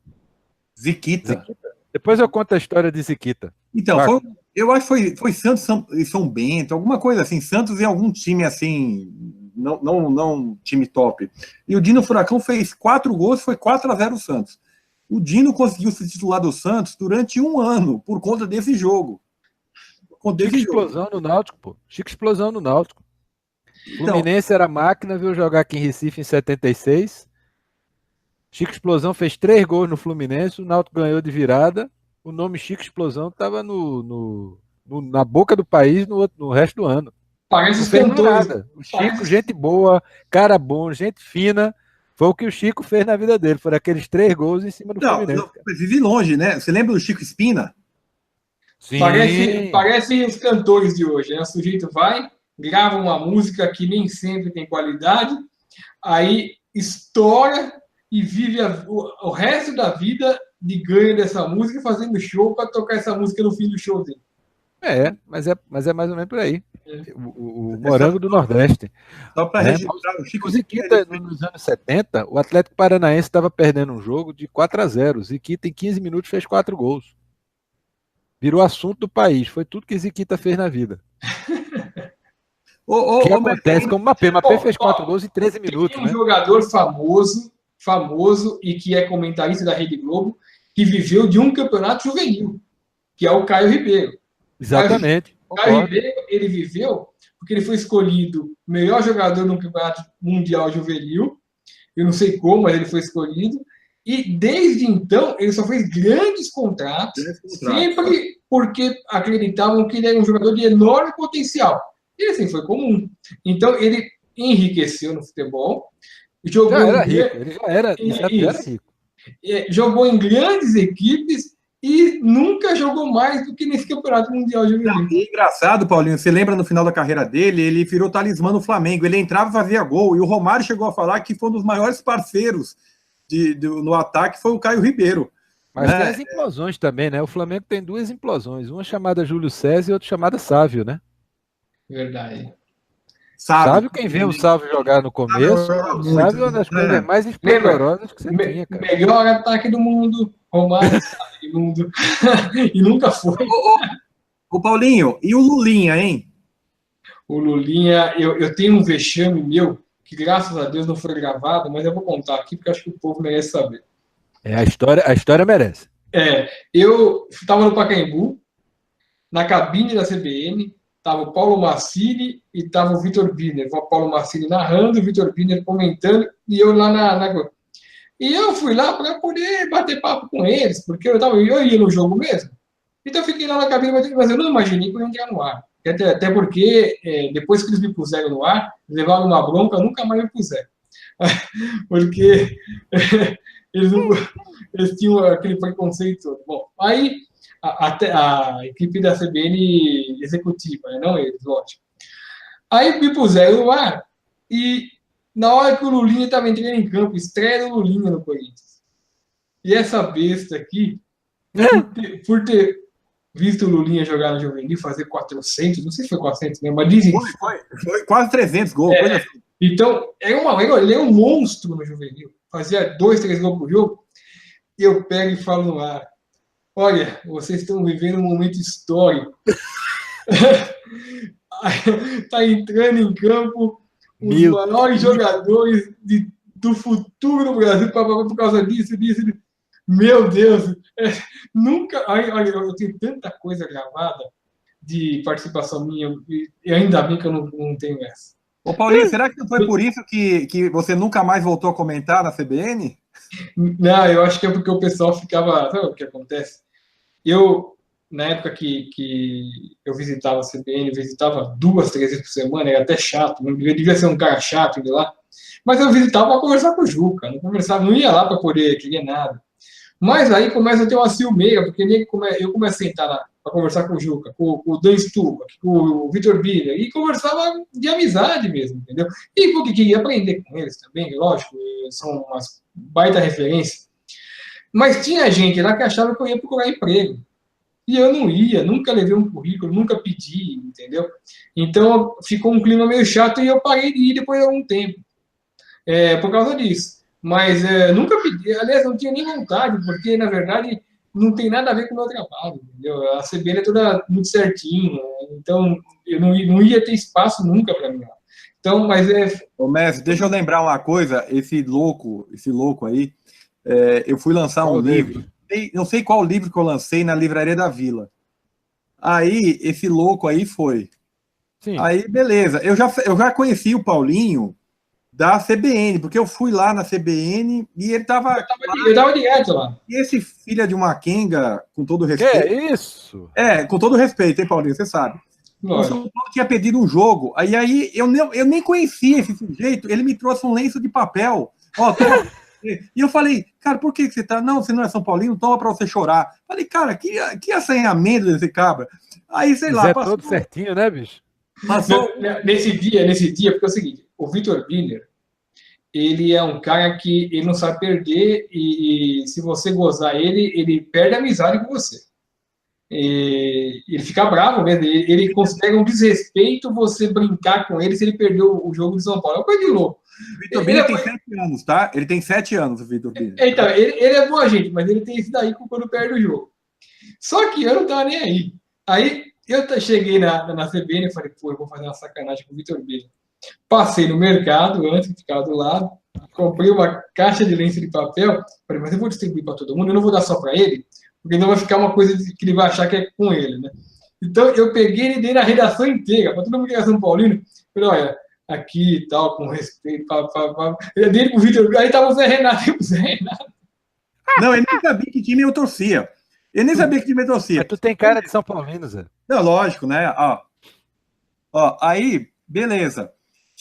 Ziquita. Depois eu conto a história de Ziquita. Então, eu acho que foi Santos e São Bento, alguma coisa assim. Santos e algum time assim, não time top. E o Dino Furacão fez 4 gols, foi 4-0 o Santos. O Dino conseguiu se titular do Santos durante 1 ano, por conta desse jogo. Chico Explosão no Náutico, pô. Chico Explosão no Náutico. Fluminense era máquina, veio jogar aqui em Recife em 76. Chico Explosão fez 3 gols no Fluminense, o Náutico ganhou de virada. O nome Chico Explosão estava na boca do país no resto do ano. Parece os cantores. O Chico, gente boa, cara bom, gente fina. Foi o que o Chico fez na vida dele. Foram aqueles 3 gols em cima do Fluminense. Vive longe, né? Você lembra do Chico Espina? Sim. Parece os cantores de hoje, né? O sujeito vai, grava uma música que nem sempre tem qualidade, aí estoura e vive o resto da vida de ganho dessa música fazendo show para tocar essa música no fim do show dele. Mas é mais ou menos por aí. O morango do Nordeste. Só para registrar, o Chico Ziquita, nos anos 70, o Atlético Paranaense estava perdendo um jogo de 4-0. Ziquita, em 15 minutos, fez 4 gols. Virou assunto do país. Foi tudo que Ziquita fez na vida. O que acontece como o Mbappé. Mbappé fez 4 gols em 13 minutos. Tem um jogador famoso e que é comentarista da Rede Globo, que viveu de um campeonato juvenil, que é o Caio Ribeiro. Exatamente. Caio Ribeiro, ele viveu porque ele foi escolhido melhor jogador no campeonato mundial juvenil. Eu não sei como, mas ele foi escolhido. E desde então, ele só fez grandes contratos, sempre porque acreditavam que ele era um jogador de enorme potencial. E assim foi comum. Então, ele enriqueceu no futebol. Ele já era rico. Jogou em grandes equipes e nunca jogou mais do que nesse campeonato mundial juvenil. É engraçado, Paulinho, você lembra no final da carreira dele, ele virou talismã no Flamengo, ele entrava e fazia gol, e o Romário chegou a falar que foi um dos maiores parceiros no ataque, foi o Caio Ribeiro. Mas tem as implosões também, né? O Flamengo tem 2 implosões, uma chamada Júlio César e outra chamada Sávio, né? Verdade. Sávio, quem vê o Sávio jogar no começo, Sávio é uma das coisas mais esplendorosas que você tinha, cara. Melhor ataque do mundo, Romário do mundo. E nunca foi. O Paulinho, e o Lulinha, hein? O Lulinha, eu tenho um vexame meu, que graças a Deus não foi gravado, mas eu vou contar aqui, porque acho que o povo merece saber. A história merece. Eu estava no Pacaembu, na cabine da CBN, estava o Paulo Massini e estava o Vitor Birner. O Paulo Massini narrando, o Vitor Birner comentando, e eu lá na... E eu fui lá para poder bater papo com eles, porque eu ia no jogo mesmo. Então eu fiquei lá na cabine, mas eu não imaginei que eu ia entrar no ar. Até porque, depois que eles me puseram no ar, levaram uma bronca, nunca mais me puseram. Porque eles tinham aquele preconceito todo. Bom, aí a equipe da CBN executiva, não eles, lógico. Aí me puseram no ar e na hora que o Lulinha estava entrando em campo, estreia do Lulinha no Corinthians. E essa besta aqui, por ter visto o Lulinha jogar no Juvenil, fazer 400, não sei se foi 400 mesmo, mas dizem... Foi quase 300 gols. Então, ele é um monstro no Juvenil. Fazia 2, 3 gols por jogo. E eu pego e falo no ar: olha, vocês estão vivendo um momento histórico. Está entrando em campo os maiores jogadores do futuro do Brasil por causa disso. Meu Deus! Nunca. Olha, eu tenho tanta coisa gravada de participação minha, e ainda bem que eu não tenho essa. Ô, Paulinho, será que não foi por isso que você nunca mais voltou a comentar na CBN? Não, eu acho que é porque o pessoal ficava. Sabe o que acontece? Eu, na época que eu visitava a CBN, eu visitava 2, 3 vezes por semana, era até chato, não devia ser um cara chato de lá. Mas eu visitava para conversar com o Juca, não conversava, não ia lá para poder querer nada. Mas aí começa a ter uma ciumeira, porque eu comecei a sentar para conversar com o Juca, com o Dan Stuba, com o Vitor Biller, e conversava de amizade mesmo, entendeu? E porque queria aprender com eles também, lógico, são umas baita referência. Mas tinha gente lá que achava que eu ia procurar emprego. E eu não ia, nunca levei um currículo, nunca pedi, entendeu? Então ficou um clima meio chato e eu parei de ir depois de algum tempo, por causa disso. Mas nunca pedi, aliás, não tinha nem vontade, porque na verdade não tem nada a ver com o meu trabalho, entendeu? A CBN é toda muito certinha, então eu não ia ter espaço nunca para mim. Então, mas Ô, Mestre, deixa eu lembrar uma coisa, esse louco aí, eu fui lançar um livro, não sei qual livro que eu lancei na Livraria da Vila. Aí, esse louco aí foi. Sim. Aí, beleza. Eu já conheci o Paulinho da CBN, porque eu fui lá na CBN e ele tava... Eu tava direto lá. E esse filho de uma quenga, com todo respeito... Que é isso? Com todo respeito, hein, Paulinho? Você sabe. O São Paulo tinha pedido um jogo. Aí eu nem conhecia esse sujeito. Ele me trouxe um lenço de papel. Ó, e eu falei, cara, por que você tá... Não, você não é São Paulino, toma pra você chorar. Falei, cara, que assanhamento desse cabra. Aí, sei lá... Passou todo certinho, né, bicho? Passou... Nesse dia, porque é o seguinte, o Vitor Biller, ele é um cara que ele não sabe perder e se você gozar ele perde a amizade com você. Ele fica bravo mesmo, ele considera um desrespeito você brincar com ele se ele perdeu o jogo de São Paulo. É uma coisa de louco. O Vitor Biller tem 7 anos, tá? Ele tem 7 anos, o Vitor Biller. Então, ele é boa gente, mas ele tem isso daí quando perde o jogo. Só que eu não tava nem aí. Aí eu cheguei na CBN e falei, pô, eu vou fazer uma sacanagem com o Vitor Biller. Passei no mercado, antes de ficar do lado, comprei uma caixa de lenço de papel, falei, mas eu vou distribuir para todo mundo, eu não vou dar só para ele, porque não vai ficar uma coisa que ele vai achar que é com ele, né? Então, eu peguei e dei na redação inteira, para todo mundo que é São Paulino, falei, olha, aqui e tal, com respeito, eu dei pro Vitor, aí tava o Zé Renato. Não, ele nem sabia que time eu torcia. Ele nem sabia que time eu torcia. Mas tu tem cara de São Paulino, Zé. Não, lógico, né? Ó, aí, beleza.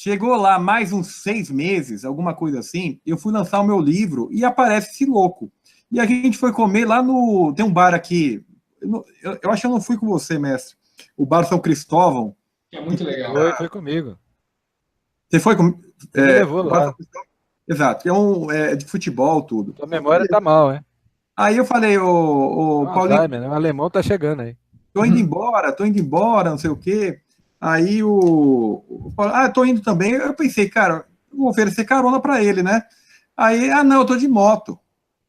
Chegou lá mais uns 6 meses, alguma coisa assim, eu fui lançar o meu livro e aparece esse louco. E a gente foi comer lá no... Tem um bar aqui, eu acho que eu não fui com você, mestre. O Bar São Cristóvão. É muito legal. Foi comigo. Você foi comigo? Me levou lá. Exato, é de futebol, tudo. Tua memória tá mal, hein? Aí eu falei, Paulinho... O alemão tá chegando aí. Tô indo embora, não sei o quê. Aí tô indo também. Eu pensei, cara, vou oferecer carona para ele, né? Aí, não, eu tô de moto.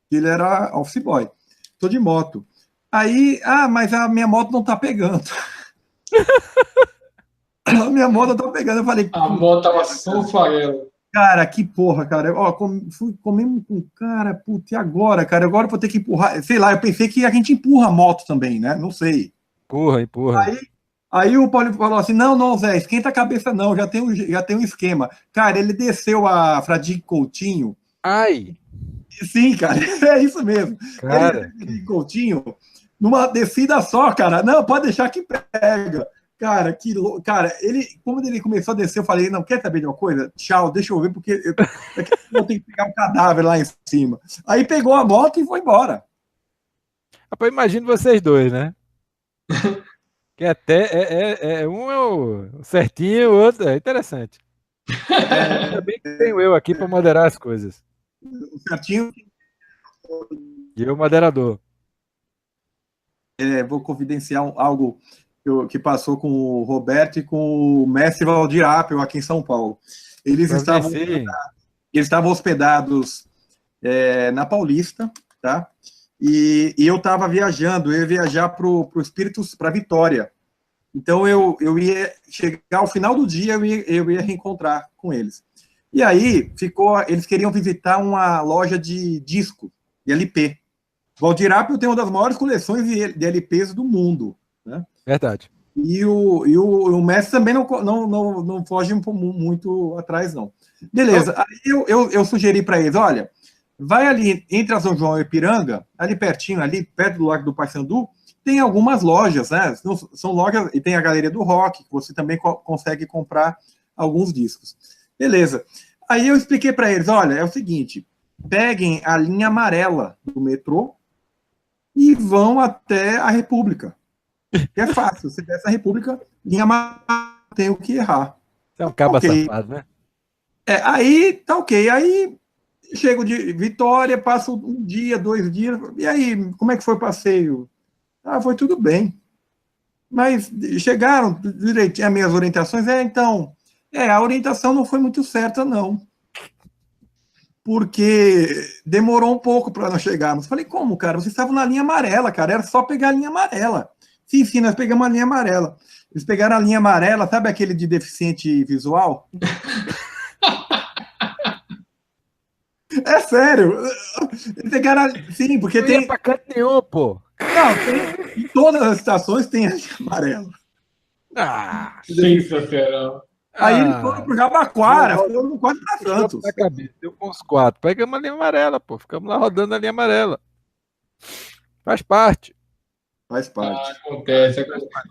Ele era office boy. Tô de moto. Aí, mas a minha moto não tá pegando. A minha moto não tá pegando. Eu falei... A moto tava só farelo. Cara, que porra, cara. Fui comendo com o cara, putz, e agora, cara? Agora eu vou ter que empurrar. Sei lá, eu pensei que a gente empurra a moto também, né? Não sei. Empurra. Aí o Paulinho falou assim, não, Zé, esquenta a cabeça não, já tem um esquema. Cara, ele desceu a Fradique Coutinho. Ai! Sim, cara, é isso mesmo. Cara. Ele Coutinho, numa descida só, cara. Não, pode deixar que pega. Cara, quando ele começou a descer, eu falei, não, quer saber de uma coisa? Tchau, deixa eu ver, porque eu tenho que pegar um cadáver lá em cima. Aí pegou a moto e foi embora. Rapaz, imagino vocês dois, né? Que até um é o certinho, o outro é interessante. Ainda bem que tenho eu aqui para moderar as coisas. O certinho. E eu, moderador. Vou confidenciar algo que passou com o Roberto e com o mestre Valdir Apel aqui em São Paulo. Eles estavam hospedados na Paulista, tá? E eu estava viajando, eu ia viajar para o Espírito, para Vitória. Então, eu ia chegar ao final do dia, eu ia reencontrar com eles. E aí, eles queriam visitar uma loja de disco, de LP. Valdir Apio tem uma das maiores coleções de LPs do mundo, né? Verdade. E o Messi também não foge muito atrás, não. Beleza, aí eu sugeri para eles, olha, vai ali entre a São João e Ipiranga, ali pertinho, ali perto do Largo do Paissandu, tem algumas lojas, né? São lojas, e tem a Galeria do Rock, que você também consegue comprar alguns discos. Beleza. Aí eu expliquei para eles, olha, é o seguinte, peguem a linha amarela do metrô e vão até a República. Que é fácil, se desce a República, linha amarela, tem o que errar. É um cabo safado, né? Aí, tá ok. Aí, chego de Vitória, passo um dia, 2 dias, e aí, como é que foi o passeio? Ah, foi tudo bem. Mas chegaram direitinho as minhas orientações? Então, a orientação não foi muito certa, não. Porque demorou um pouco para nós chegarmos. Falei, como, cara? Vocês estavam na linha amarela, cara. Era só pegar a linha amarela. Sim, nós pegamos a linha amarela. Eles pegaram a linha amarela, sabe aquele de deficiente visual? É sério. Eles pegaram, sim, porque tem... Não ia pra canto nenhum, pô. Não, em todas as estações tem a linha amarela. Sensacional. Aí eles foram pro Jabaquara, foram quase pra Santos. Na cabeça, deu com uns 4. Pegamos a linha amarela, pô. Ficamos lá rodando a linha amarela. Faz parte. Faz parte. Acontece.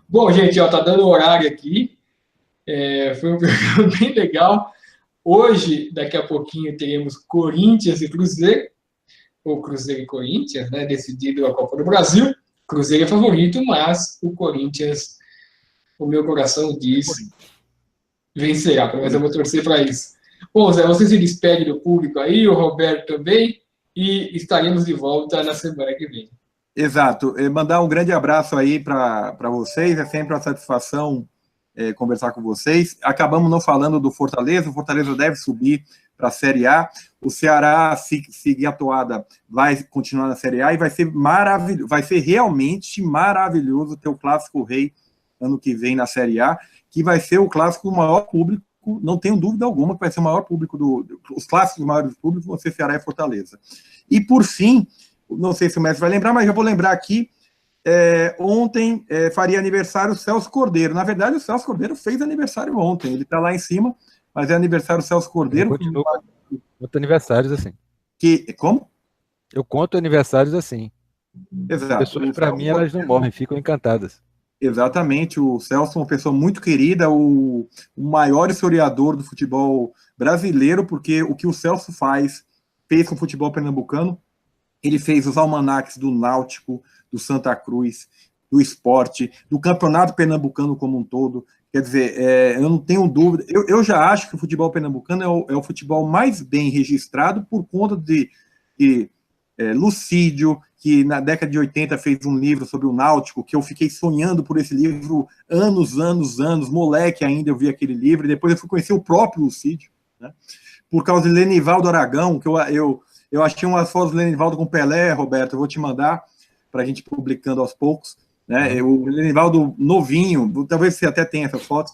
Bom, gente, tá dando horário aqui. Foi um programa bem legal. Hoje, daqui a pouquinho, teremos Corinthians e Cruzeiro, ou Cruzeiro e Corinthians, né? Decidido a Copa do Brasil. Cruzeiro é favorito, mas o Corinthians, o meu coração diz, vencerá. Mas eu vou torcer para isso. Bom, Zé, você se despede do público aí, o Roberto também, e estaremos de volta na semana que vem. Exato. Mandar um grande abraço aí para vocês. É sempre uma satisfação conversar com vocês. Acabamos não falando do Fortaleza. O Fortaleza deve subir para a Série A. O Ceará, se seguir a toada, vai continuar na Série A e vai ser maravilhoso. Vai ser realmente maravilhoso ter o Clássico Rei ano que vem na Série A, que vai ser o clássico do maior público. Não tenho dúvida alguma que vai ser o maior público os clássicos maiores públicos vão ser Ceará e Fortaleza. E por fim, não sei se o mestre vai lembrar, mas eu vou lembrar aqui, ontem faria aniversário o Celso Cordeiro. Na verdade, o Celso Cordeiro fez aniversário ontem, ele está lá em cima, mas é aniversário do Celso Cordeiro. Eu conto aniversários assim. Como? Eu conto aniversários assim. Exato. As pessoas, para mim, elas não morrem, ficam encantadas. Exatamente, o Celso é uma pessoa muito querida, o maior historiador do futebol brasileiro, porque o que o Celso fez com o futebol pernambucano, ele fez os almanaques do Náutico, do Santa Cruz, do Sport, do Campeonato Pernambucano como um todo. Quer dizer, eu não tenho dúvida, eu já acho que o futebol pernambucano é o futebol mais bem registrado por conta de Lucídio, que na década de 80 fez um livro sobre o Náutico, que eu fiquei sonhando por esse livro anos, moleque ainda eu vi aquele livro, e depois eu fui conhecer o próprio Lucídio, né? Por causa de Lenivaldo Aragão, que eu achei umas fotos do Lenivaldo com Pelé, Roberto, eu vou te mandar para a gente publicando aos poucos, né? O Lenivaldo novinho, talvez você até tenha essas fotos,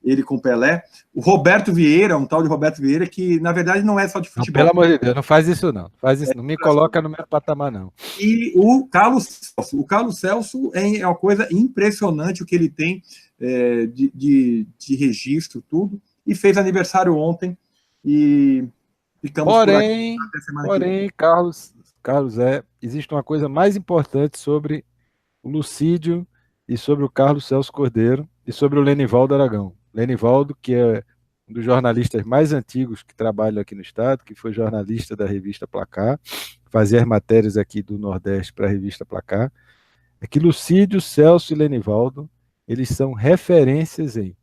ele com Pelé. O Roberto Vieira, um tal de Roberto Vieira, que na verdade não é só de futebol. Não, pelo amor de Deus, não faz isso não. Não me coloca no meu patamar, não. E o Carlos Celso é uma coisa impressionante o que ele tem de registro, tudo. E fez aniversário ontem. E ficamos porém, Carlos, existe uma coisa mais importante sobre o Lucídio e sobre o Carlos Celso Cordeiro e sobre o Lenivaldo Aragão. Lenivaldo, que é um dos jornalistas mais antigos que trabalha aqui no estado, que foi jornalista da revista Placar, fazia as matérias aqui do Nordeste para a revista Placar, é que Lucídio, Celso e Lenivaldo, eles são referências em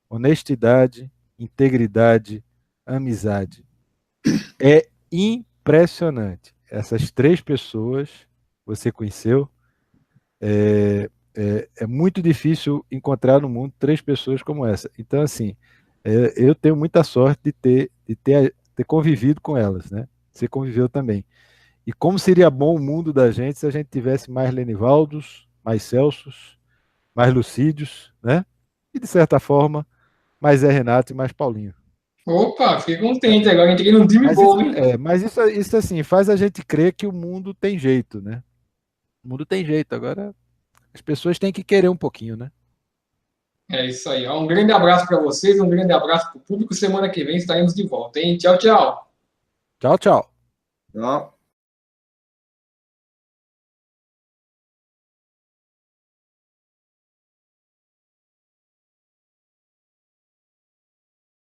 honestidade, integridade, amizade. É impressionante. Essas 3 pessoas você conheceu. É muito difícil encontrar no mundo 3 pessoas como essa. Então, assim, eu tenho muita sorte de ter convivido com elas, né? Você conviveu também. E como seria bom o mundo da gente se a gente tivesse mais Lenivaldos, mais Celsos, mais Lucídios, né? E, de certa forma, mais Zé Renato e mais Paulinho. Opa, fiquei contente. Agora entrei num time bom, hein? Mas isso assim, faz a gente crer que o mundo tem jeito, né? O mundo tem jeito. Agora, as pessoas têm que querer um pouquinho, né? É isso aí. Um grande abraço para vocês, um grande abraço para o público. Semana que vem estaremos de volta, hein? Tchau, tchau. Tchau, tchau. Tchau.